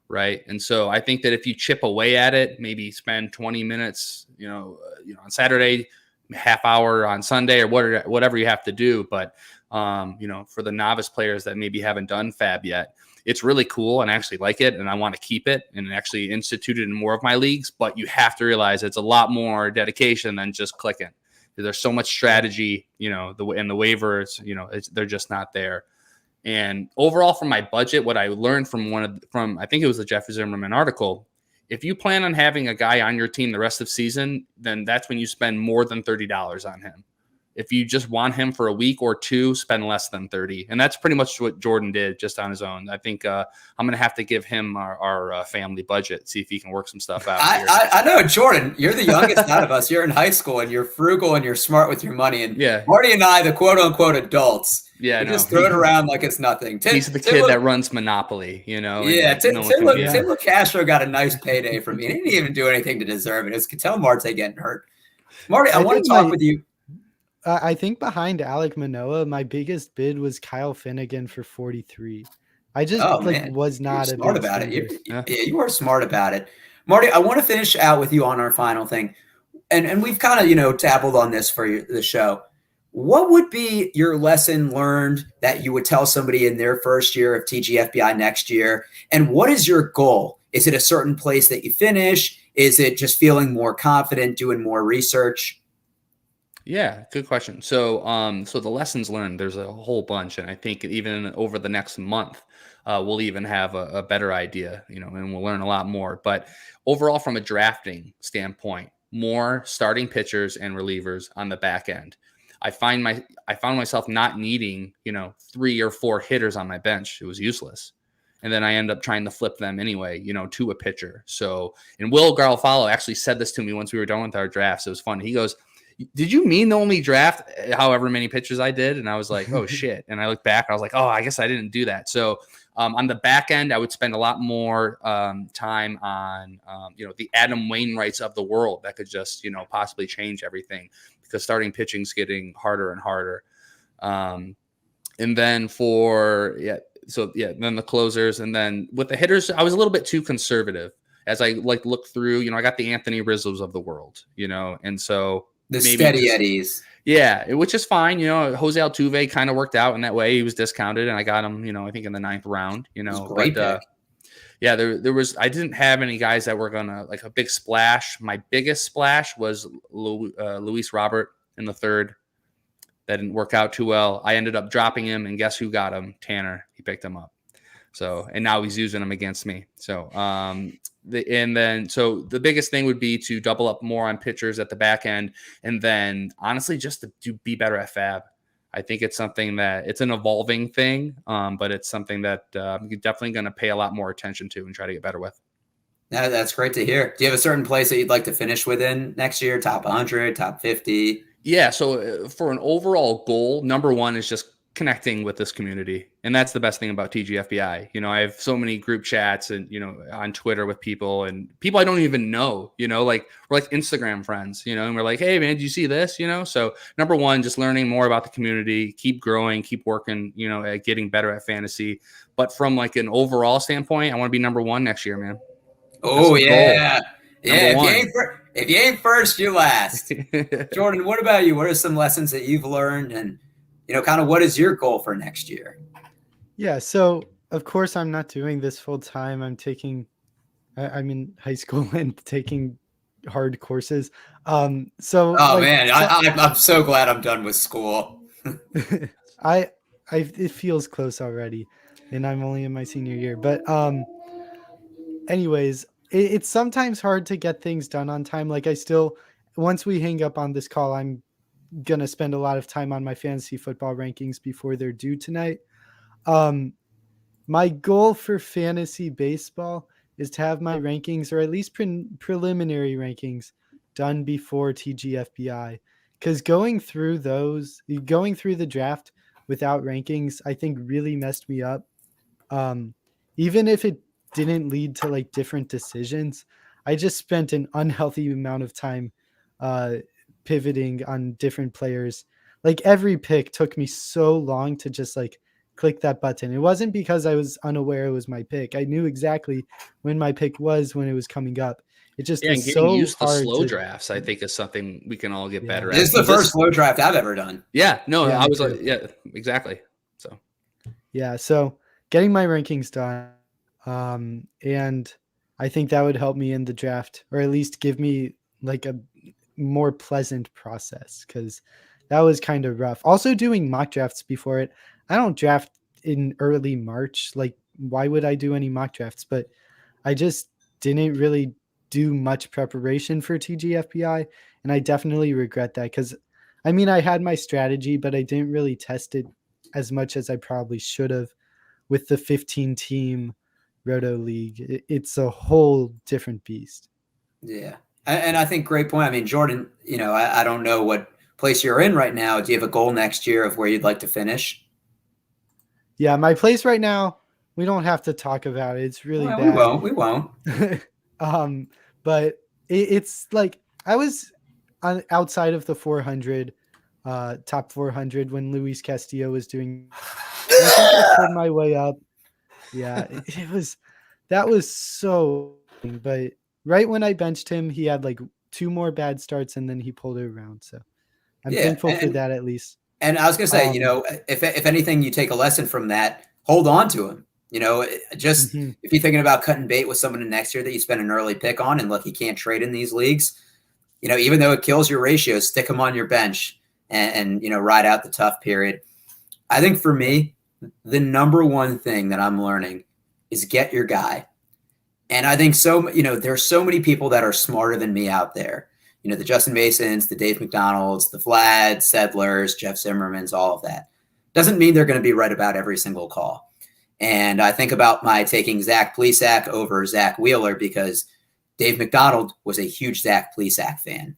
Right. And so I think that if you chip away at it, maybe spend 20 minutes, on Saturday, half hour on Sunday, or whatever you have to do. But, for the novice players that maybe haven't done Fab yet, it's really cool and I actually like it and I want to keep it and actually institute it in more of my leagues. But you have to realize it's a lot more dedication than just clicking. There's so much strategy, and the waivers, they're just not there. And overall, from my budget, what I learned from I think it was the Jeff Zimmerman article, if you plan on having a guy on your team the rest of the season, then that's when you spend more than $30 on him. If you just want him for a week or two, spend less than 30. And that's pretty much what Jordan did just on his own. I think I'm going to have to give him our family budget, see if he can work some stuff out. I know, Jordan, you're the youngest out of us. You're in high school and you're frugal and you're smart with your money. And Marty and I, the quote unquote adults, just throw it around like it's nothing. He's the kid that runs Monopoly, Tim LaCastro got a nice payday from me. He didn't even do anything to deserve it. It's tell Marte getting hurt. Marty, I want to talk with you. I think behind Alek Manoah, my biggest bid was Kyle Finnegan for 43. I just was not smart about it. You were smart about it. Marty, I want to finish out with you on our final thing. And we've kind of, dabbled on this for the show. What would be your lesson learned that you would tell somebody in their first year of TGFBI next year? And what is your goal? Is it a certain place that you finish? Is it just feeling more confident, doing more research? Yeah, good question. So the lessons learned, there's a whole bunch. And I think even over the next month, we'll even have a better idea, and we'll learn a lot more. But overall, from a drafting standpoint, more starting pitchers and relievers on the back end. I found myself not needing, 3 or 4 hitters on my bench. It was useless. And then I end up trying to flip them anyway, to a pitcher. So, and Will Garofalo actually said this to me once we were done with our drafts. It was fun. He goes, "Did you mean to only draft however many pitchers I did?" And I was like, "Oh shit." And I looked back, I was like, "Oh, I guess I didn't do that." So on the back end, I would spend a lot more time on, the Adam Wainwrights of the world that could just, possibly change everything, because starting pitching is getting harder and harder. And then then the closers, and then with the hitters, I was a little bit too conservative as I looked through, I got the Anthony Rizzo's of the world, and so the steady Eddies. Yeah, which is fine. Jose Altuve kind of worked out in that way. He was discounted, and I got him, I think in the 9th round, Great pick. There was, I didn't have any guys that were going to a big splash. My biggest splash was Luis Robert in the 3rd. That didn't work out too well. I ended up dropping him, and guess who got him? Tanner. He picked him up. So, and now he's using them against me. So, so the biggest thing would be to double up more on pitchers at the back end. And then honestly, just to be better at Fab. I think it's something that it's an evolving thing, but it's something that you're definitely going to pay a lot more attention to and try to get better with. Yeah, that's great to hear. Do you have a certain place that you'd like to finish within next year? Top 100, top 50? Yeah. So for an overall goal, number one is just connecting with this community. And that's the best thing about TGFBI. I have so many group chats and, on Twitter with people and people I don't even know, we're like Instagram friends, and we're like, "Hey man, did you see this?" So number one, just learning more about the community, keep growing, keep working, at getting better at fantasy. But from an overall standpoint, I want to be number one next year, man. Oh yeah. Yeah. If you ain't first, you're last. Jordan, what about you? What are some lessons that you've learned, and kind of what is your goal for next year? Yeah, so of course I'm not doing this full time. I'm in high school and taking hard courses. I'm so glad I'm done with school. It feels close already, and I'm only in my senior year. But anyways, it's sometimes hard to get things done on time. Once we hang up on this call, I'm going to spend a lot of time on my fantasy football rankings before they're due tonight. Um, my goal for fantasy baseball is to have my rankings, or at least preliminary rankings, done before TGFBI. Because going through the draft without rankings, I think really messed me up. Even if it didn't lead to like different decisions, I just spent an unhealthy amount of time uh, pivoting on different players. Like every pick took me so long to just like click that button. It wasn't because I was unaware it was my pick. I knew exactly when my pick was when it was coming up. It just Yeah, and was getting so used to hard slow to. drafts, I think, is something we can all get better This at. is the first slow draft I've ever done. Yeah, no, Yeah, I me was too. like, yeah, exactly. So Yeah, so getting my rankings done, and I think that would help me in the draft, or at least give me like a more pleasant process, because that was kind of rough. Also, doing mock drafts before it. I don't draft in early March. Like, why would I do any mock drafts? But I just didn't really do much preparation for TGFBI, and I definitely regret that, because I mean, I had my strategy, but I didn't really test it as much as I probably should have with the 15 team Roto League. It's a whole different beast. Yeah. And I think great point. I mean, Jordan, I don't know what place you're in right now. Do you have a goal next year of where you'd like to finish? Yeah, my place right now, we don't have to talk about it. It's really Well, bad. we won't. But it's like I was outside of the 400, top 400 when Luis Castillo was doing. And I think I pulled my way up. Yeah, that was so. But right when I benched him, he had like 2 more bad starts, and then he pulled it around. So I'm Yeah, thankful for that at least. And I was going to say, Um, if anything, you take a lesson from that, hold on to him. Just mhm. if you're thinking about cutting bait with someone in next year that you spend an early pick on, and look, you can't trade in these leagues. Even though it kills your ratios, stick him on your bench and ride out the tough period. I think for me, the number one thing that I'm learning is get your guy. And I think there's so many people that are smarter than me out there. The Justin Masons, the Dave McDonalds, the Vlad, Sedlers, Jeff Zimmermans, all of that. Doesn't mean they're going to be right about every single call. And I think about my taking Zach Plesac over Zach Wheeler because Dave McDonald was a huge Zach Plesac fan.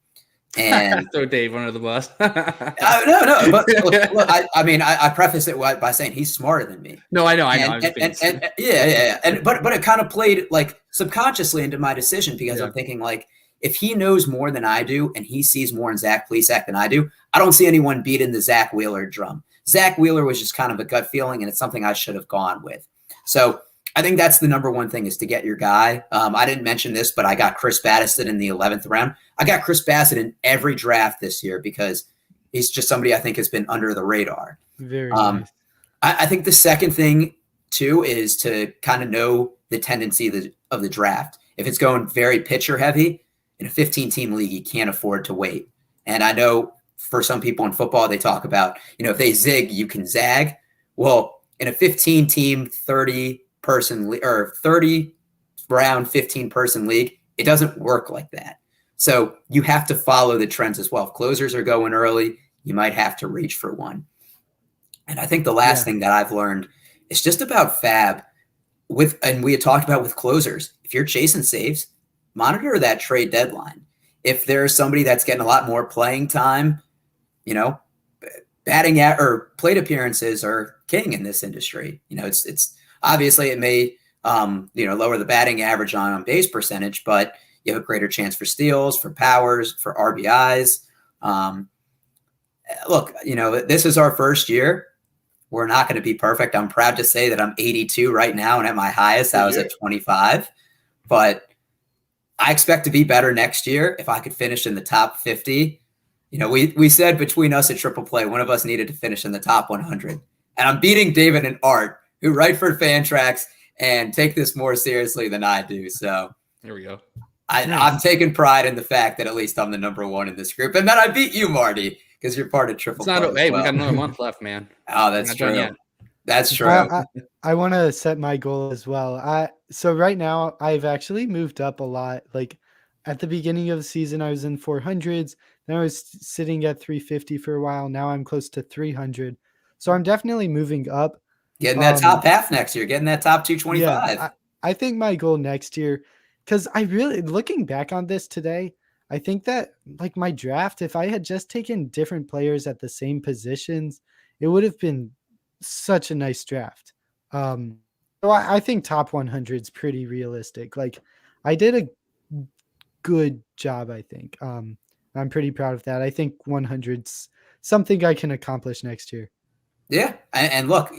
And throw Dave under the bus. no, but look, I preface it by saying he's smarter than me. No, I know. Yeah. But it kind of played like subconsciously into my decision because I'm thinking like, if he knows more than I do and he sees more in Zach Plesac than I do, I don't see anyone beating the Zach Wheeler drum. Zach Wheeler was just kind of a gut feeling, and it's something I should have gone with. So I think that's the number one thing is to get your guy. I didn't mention this, but I got Chris Bassett in the 11th round. I got Chris Bassett in every draft this year because he's just somebody I think has been under the radar. Very nice. I think the second thing, too, is to kind of know the tendency of the draft. If it's going very pitcher heavy, in a 15-team league, you can't afford to wait. And I know for some people in football, they talk about, if they zig, you can zag. Well, in a 15-team, 30-person or 30-round, 15-person league, it doesn't work like that. So you have to follow the trends as well. If closers are going early, you might have to reach for one. And I think the last thing that I've learned is just about fab and we had talked about with closers. If you're chasing saves, monitor that trade deadline. If there's somebody that's getting a lot more playing time, batting at or plate appearances are king in this industry. It's obviously it may lower the batting average on base percentage, but you have a greater chance for steals, for powers, for RBIs. Look, this is our first year. We're not going to be perfect. I'm proud to say that I'm 82 right now, and at my highest, I was at 25. But I expect to be better next year if I could finish in the top 50. We said between us at Triple Play, one of us needed to finish in the top 100. And I'm beating David and Art, who write for Fantrax and take this more seriously than I do. So there we go. I'm taking pride in the fact that at least I'm the number one in this group. And then I beat you, Marty, because you're part of Triple Play. Hey, we got another month left, man. Oh, that's true. That's true. I want to set my goal as well. So right now I've actually moved up a lot. Like at the beginning of the season, I was in 400s. Then I was sitting at 350 for a while. Now I'm close to 300. So I'm definitely moving up. Getting that top half next year, getting that top 225. Yeah, I think my goal next year, because I really, looking back on this today, I think that like my draft, if I had just taken different players at the same positions, it would have been such a nice draft. So I think top 100 is pretty realistic. Like I did a good job, I think. I'm pretty proud of that. I think 100's something I can accomplish next year. Yeah. And look,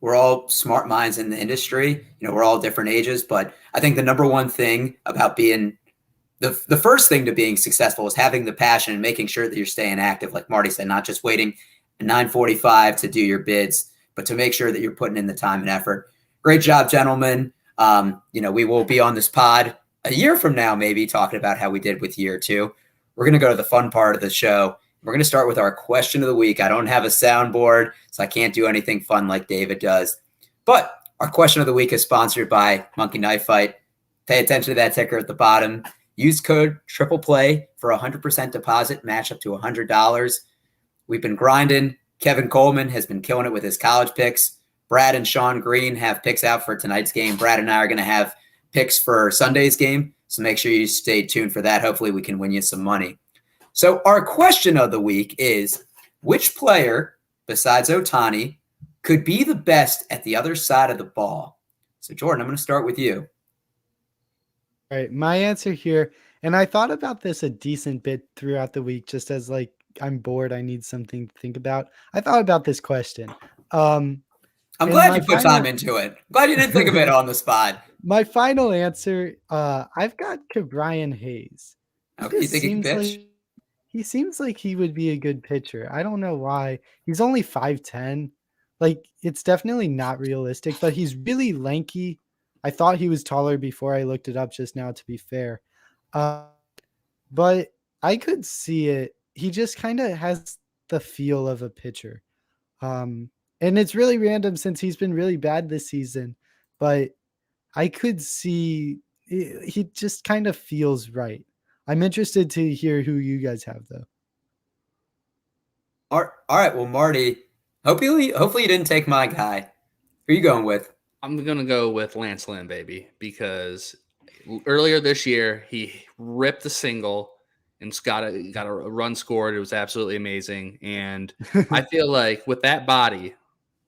we're all smart minds in the industry. We're all different ages, but I think the number one thing about being the first thing to being successful is having the passion and making sure that you're staying active. Like Marty said, not just waiting at 9:45 to do your bids, but to make sure that you're putting in the time and effort. Great job, gentlemen. We will be on this pod a year from now, maybe talking about how we did with year 2. We're going to go to the fun part of the show. We're going to start with our question of the week. I don't have a soundboard, so I can't do anything fun like David does. But our question of the week is sponsored by Monkey Knife Fight. Pay attention to that ticker at the bottom. Use code TRIPLEPLAY for a 100% deposit match up to $100. We've been grinding. Kevin Coleman has been killing it with his college picks. Brad and Sean Green have picks out for tonight's game. Brad and I are going to have picks for Sunday's game, so make sure you stay tuned for that. Hopefully we can win you some money. So our question of the week is, which player besides Ohtani could be the best at the other side of the ball? So Jordan, I'm going to start with you. All right, my answer here, and I thought about this a decent bit throughout the week, just as like I'm bored, I need something to think about. I thought about this question. I'm glad you put time into it. Glad you didn't think of it on the spot. My final answer, I've got Brian Hayes. Okay, you think he can pitch? He seems like he would be a good pitcher. I don't know why. He's only 5'10". Like, it's definitely not realistic, but he's really lanky. I thought he was taller before I looked it up just now, to be fair. But I could see it. He just kind of has the feel of a pitcher. And it's really random since he's been really bad this season. But I could see he just kind of feels right. I'm interested to hear who you guys have, though. All right. Well, Marty, hopefully you didn't take my guy. Who are you going with? I'm going to go with Lance Lynn, baby, because earlier this year, he ripped a single and got a run scored. It was absolutely amazing. And I feel like with that body,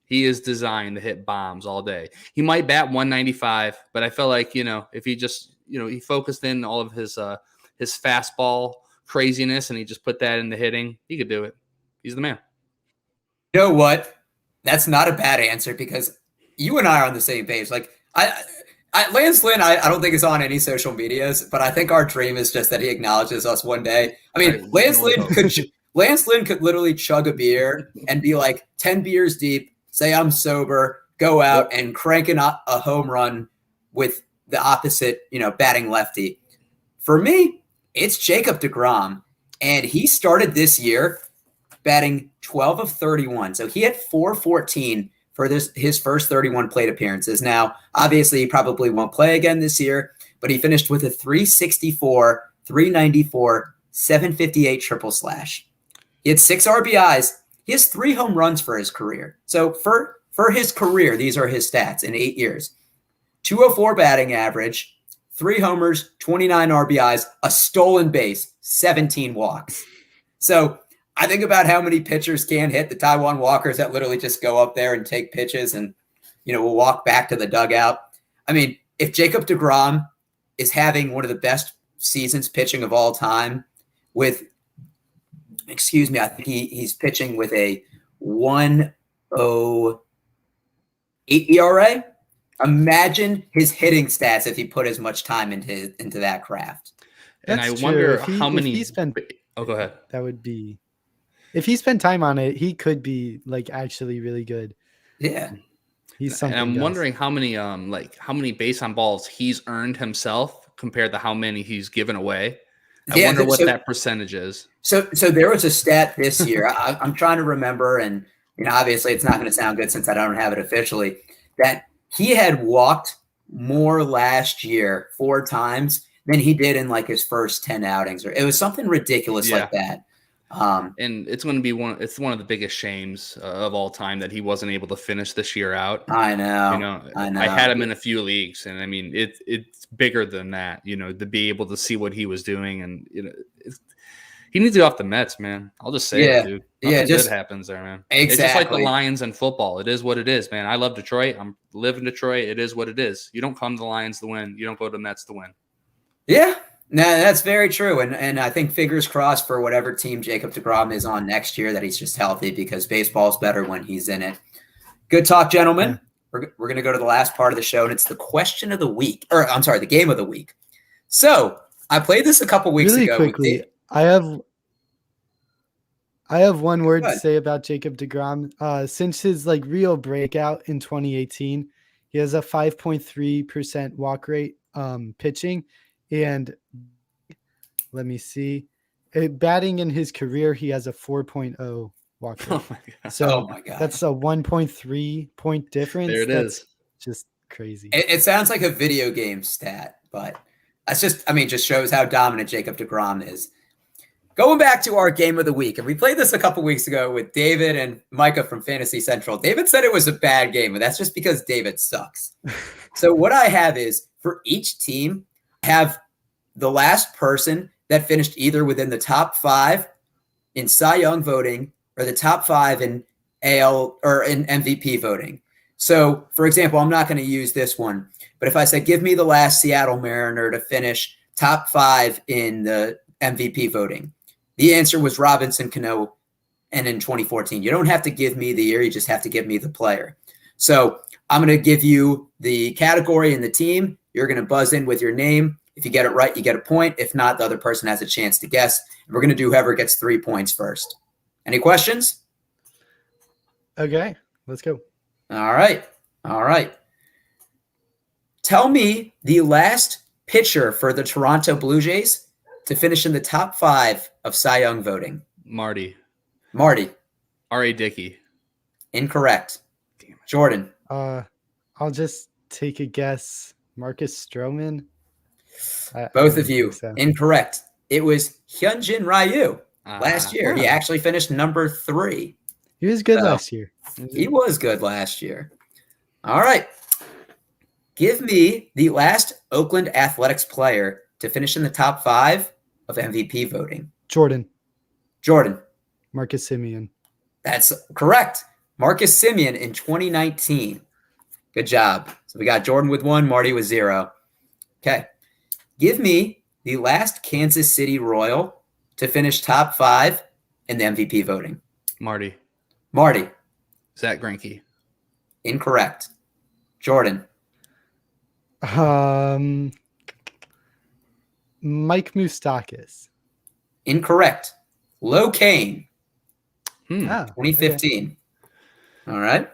he is designed to hit bombs all day. He might bat 195, but I feel like, if he just, he focused in all of his fastball craziness and he just put that in the hitting, he could do it. He's the man. You know what? That's not a bad answer because you and I are on the same page. Like Lance Lynn, I don't think is on any social medias, but I think our dream is just that he acknowledges us one day. I mean, Lance Lynn could literally chug a beer and be like 10 beers deep, say I'm sober, go out and crank a home run with the opposite, batting lefty. For me, it's Jacob deGrom, and he started this year batting 12 of 31. So he had 414 for his first 31 plate appearances. Now, obviously, he probably won't play again this year, but he finished with a 364, 394, 758 triple slash. He had 6 RBIs. He has 3 home runs for his career. So for his career, these are his stats in 8 years. 204 batting average, 3 homers, 29 RBIs, a stolen base, 17 walks. So I think about how many pitchers can hit the Taiwan Walkers that literally just go up there and take pitches and, will walk back to the dugout. I mean, if Jacob deGrom is having one of the best seasons pitching of all time with, I think he's pitching with a 1.08 ERA. Imagine his hitting stats if he put as much time into that craft. And I wonder how many. Go ahead. That would be. If he spent time on it, he could be like actually really good. Yeah. He's something. And I'm wondering how many base on balls he's earned himself compared to how many he's given away. I wonder what that percentage is. So there was a stat this year. I'm trying to remember, and obviously it's not going to sound good since I don't have it officially, that he had walked more last year 4 times than he did in like his first 10 outings. Or it was something ridiculous like that. And it's going to be one of the biggest shames of all time that he wasn't able to finish this year out. I know. I had him in a few leagues, and I mean, it's bigger than that, to be able to see what he was doing. And, he needs to go off the Mets, man. I'll just say it, dude. Nothing good happens there, man. Exactly. It's just like the Lions in football. It is what it is, man. I love Detroit. I'm live in Detroit. It is what it is. You don't come to the Lions to win. You don't go to the Mets to win. Yeah. No, that's very true. And I think fingers crossed for whatever team Jacob deGrom is on next year that he's just healthy, because baseball's better when he's in it. Good talk, gentlemen. Yeah. We're going to go to the last part of the show, and it's the question of the week. Or, I'm sorry, the game of the week. So I played this a couple weeks ago. Quickly, I have one word to say about Jacob deGrom. Since his real breakout in 2018, he has a 5.3% walk rate pitching, and let me see, batting in his career, he has a 4.0 walk rate. Oh my God. So that's a 1.3 point difference. There it is. Just crazy. It sounds like a video game stat, but that's just shows how dominant Jacob deGrom is. Going back to our game of the week, and we played this a couple weeks ago with David and Micah from Fantasy Central. David said it was a bad game, but that's just because David sucks. So what I have is, for each team, I have the last person that finished either within the top 5 in Cy Young voting or the top 5 in AL or in MVP voting. So, for example, I'm not going to use this one, but if I said, give me the last Seattle Mariner to finish top 5 in the MVP voting, the answer was Robinson Cano, and in 2014. You don't have to give me the year, you just have to give me the player. So I'm going to give you the category and the team. You're going to buzz in with your name. If you get it right, you get a point. If not, the other person has a chance to guess. And we're going to do whoever gets 3 points first. Any questions? Okay, let's go. All right. Tell me the last pitcher for the Toronto Blue Jays to finish in the top 5 of Cy Young voting. Marty. R.A. Dickey. Incorrect. Damn it. Jordan. I'll just take a guess. Marcus Stroman. Both of you. So. Incorrect. It was Hyunjin Ryu last year. He actually finished number 3. He was good last year. He was good last year. All right. Give me the last Oakland Athletics player to finish in the top 5 of MVP voting. Jordan. Marcus Semien. That's correct. Marcus Semien in 2019. Good job. So we got Jordan with 1, Marty with 0. Okay. Give me the last Kansas City Royal to finish top 5 in the MVP voting. Marty. Zach Greinke. Incorrect. Jordan. Mike Moustakas. Incorrect. Lo Cain. 2015. Okay. All right.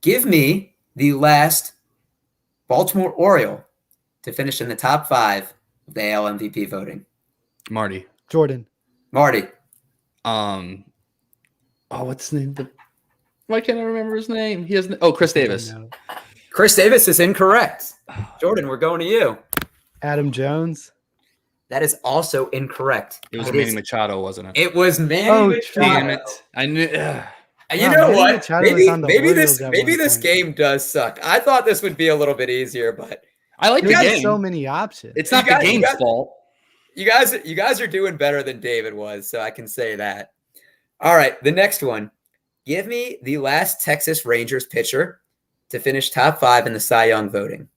Give me the last Baltimore Oriole to finish in the top 5 of the AL MVP voting. Marty. Jordan. Marty. What's his name? Why can't I remember his name? He has Chris Davis. Chris Davis is incorrect. Jordan, we're going to you. Adam Jones. That is also incorrect. It was Manny Machado, wasn't it? It was Manny Machado. Damn it. I knew. You know what? Maybe this game does suck. I thought this would be a little bit easier, but I like the game. So many options. It's not the game's fault. You guys are doing better than David was, so I can say that. All right, the next one. Give me the last Texas Rangers pitcher to finish top 5 in the Cy Young voting.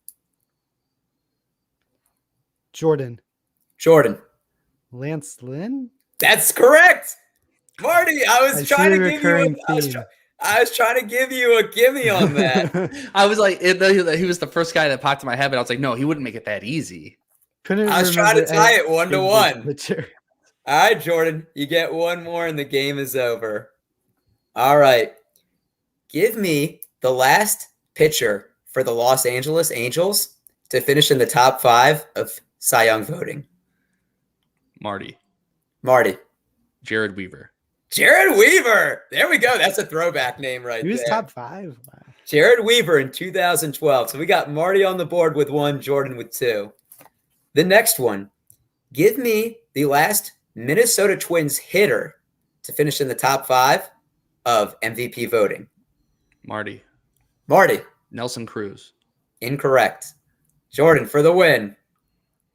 Jordan. Lance Lynn? That's correct. Marty, I was trying to give you a gimme on that. I was like, he was the first guy that popped in my head, but I was like, no, he wouldn't make it that easy. I was trying to tie it 1-1. All right, Jordan, you get 1 more and the game is over. All right. Give me the last pitcher for the Los Angeles Angels to finish in the top 5 of Cy Young voting. Marty. Jared Weaver. There we go. That's a throwback name right there. He was top 5. Wow. Jared Weaver in 2012. So we got Marty on the board with 1, Jordan with 2. The next one. Give me the last Minnesota Twins hitter to finish in the top 5 of MVP voting? Marty. Marty. Nelson Cruz. Incorrect. Jordan for the win. I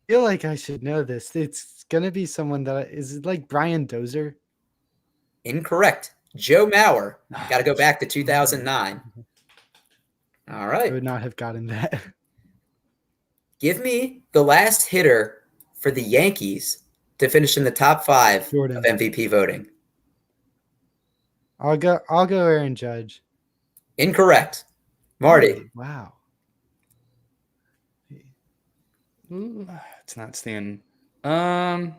feel like I should know this. It's gonna be someone that is it like Brian Dozier? Incorrect. Joe Mauer. Got to go back to 2009. All I right. would not have gotten that. Give me the last hitter for the Yankees to finish in the top 5 Jordan. of MVP voting. I'll go Aaron Judge. Incorrect. Marty. Oh, wow. It's not Stanton. I'm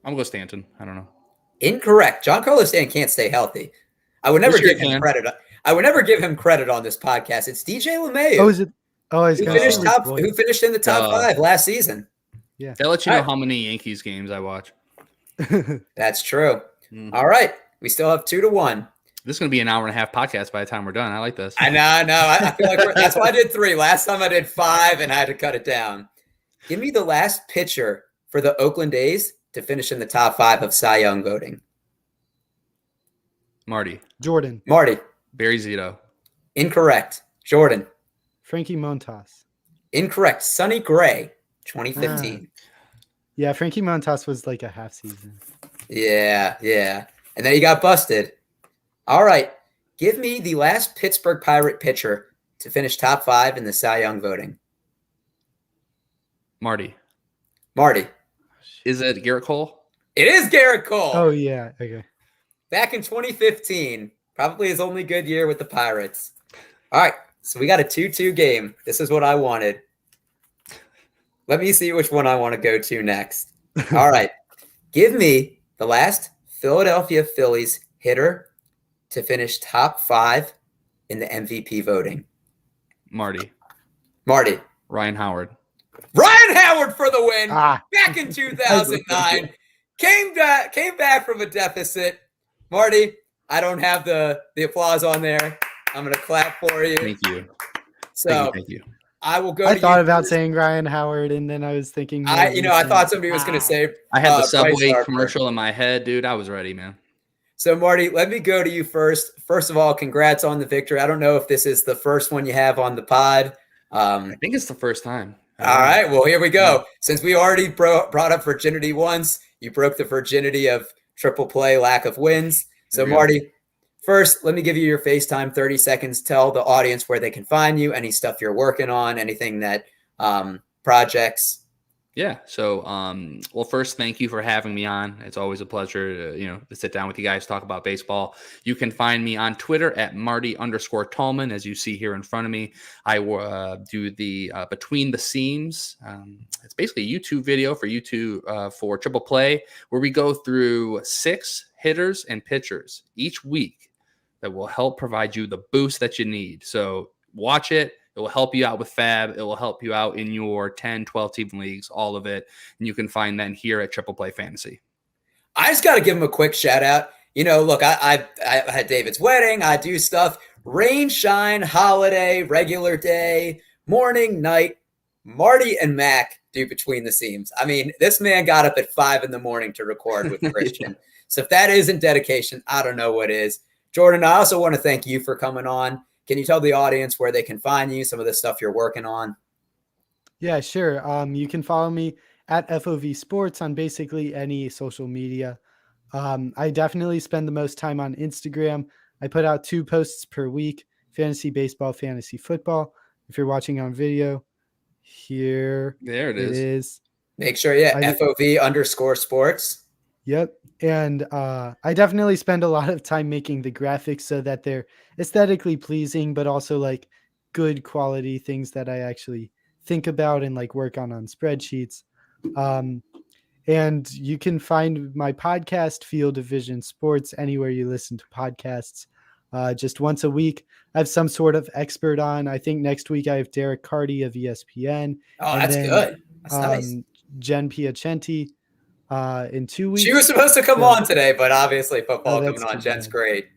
gonna go Stanton. I don't know. Incorrect. Giancarlo Stanton can't stay healthy. I would never give him credit. I would never give him credit on this podcast. It's DJ LeMahieu. Oh, is it? Oh, I was who gonna finished say top? Who finished in the top 5 last season? Yeah. They'll let you know how many Yankees games I watch. That's true. All right. We still have 2-1. This is going to be an hour and a half podcast by the time we're done. I like this. I know. I feel like that's why I did 3. Last time I did 5 and I had to cut it down. Give me the last pitcher for the Oakland A's to finish in the top 5 of Cy Young voting. Marty. Jordan. Marty. Barry Zito. Incorrect. Jordan. Frankie Montas. Incorrect. Sonny Gray, 2015. Yeah, Frankie Montas was like a half season. Yeah. And then he got busted. All right. Give me the last Pittsburgh Pirate pitcher to finish top 5 in the Cy Young voting. Marty. Marty. Is it Garrett Cole? It is Garrett Cole. Oh, yeah. Okay. Back in 2015. Probably his only good year with the Pirates. All right. So we got a 2-2 game. This is what I wanted. Let me see which one I want to go to next. All right. Give me the last Philadelphia Phillies hitter to finish top 5 in the MVP voting. Marty. Ryan Howard for the win. Back in 2009. Came back from a deficit. Marty, I don't have the applause on there. I'm going to clap for you. Thank you. So thank you. I will go. I thought about saying Ryan Howard, and then I was thinking. I thought somebody was going to say. I had the Subway commercial in my head, dude. I was ready, man. So, Marty, let me go to you first. First of all, congrats on the victory. I don't know if this is the first one you have on the pod. I think it's the first time. All right. Well, here we go. Since we already brought up virginity once, you broke the virginity of triple play lack of wins. So, Marty, first, let me give you your FaceTime 30 seconds. Tell the audience where they can find you, any stuff you're working on, anything that projects. Yeah. So, well, first, thank you for having me on. It's always a pleasure to sit down with you guys, talk about baseball. You can find me on Twitter at Marty_Tallman, as you see here in front of me. I do the Between the Seams. It's basically a YouTube video for YouTube for Triple Play, where we go through 6 hitters and pitchers each week that will help provide you the boost that you need. So watch it. It will help you out with Fab. It will help you out in your 10, 12 team leagues, all of it. And you can find that here at Triple Play Fantasy. I just got to give him a quick shout out. Look, I had David's wedding. I do stuff. Rain, shine, holiday, regular day, morning, night. Marty and Mac do Between the Seams. I mean, this man got up at 5 a.m. to record with Christian. So if that isn't dedication, I don't know what is. Jordan, I also want to thank you for coming on. Can you tell the audience where they can find you, some of the stuff you're working on? Yeah, sure. You can follow me at FOV Sports on basically any social media. I definitely spend the most time on Instagram. I put out 2 posts per week, fantasy baseball, fantasy football. If you're watching on video, here there it is. Make sure, FOV_sports. Yep. And I definitely spend a lot of time making the graphics so that they're aesthetically pleasing, but also like good quality things that I actually think about and like work on spreadsheets. And you can find my podcast, Field of Vision Sports, anywhere you listen to podcasts. Just once a week, I have some sort of expert on. I think next week I have Derek Carty of ESPN. Oh, that's good. That's nice. Jen Piacenti. In 2 weeks. She was supposed to come on today, but obviously football coming on. Jen's great.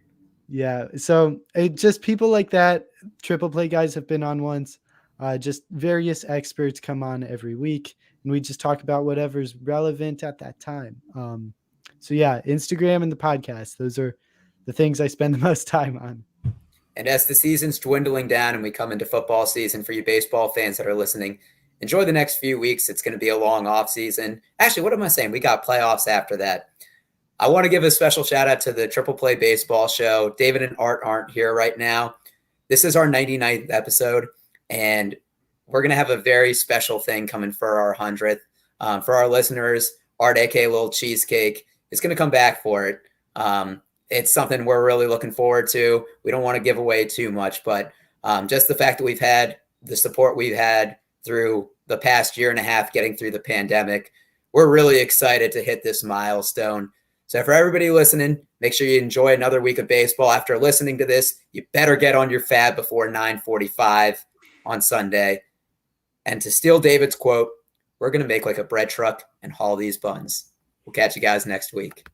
Yeah. So just people like that. Triple Play guys have been on once. Just various experts come on every week. and we just talk about whatever's relevant at that time. So yeah, Instagram and the podcast, those are the things I spend the most time on. And as the season's dwindling down and we come into football season, for you baseball fans that are listening, enjoy the next few weeks. It's going to be a long off season. Actually, what am I saying? We got playoffs after that. I want to give a special shout out to the Triple Play Baseball Show. David and Art aren't here right now. This is our 99th episode, and we're going to have a very special thing coming for our 100th. For our listeners, Art, aka Little Cheesecake, is going to come back for it. It's something we're really looking forward to. We don't want to give away too much, but just the fact that we've had the support we've had through the past year and a half getting through the pandemic, we're really excited to hit this milestone. So for everybody listening, make sure you enjoy another week of baseball. After listening to this, you better get on your fab before 9:45 on Sunday. And to steal David's quote, we're going to make like a bread truck and haul these buns. We'll catch you guys next week.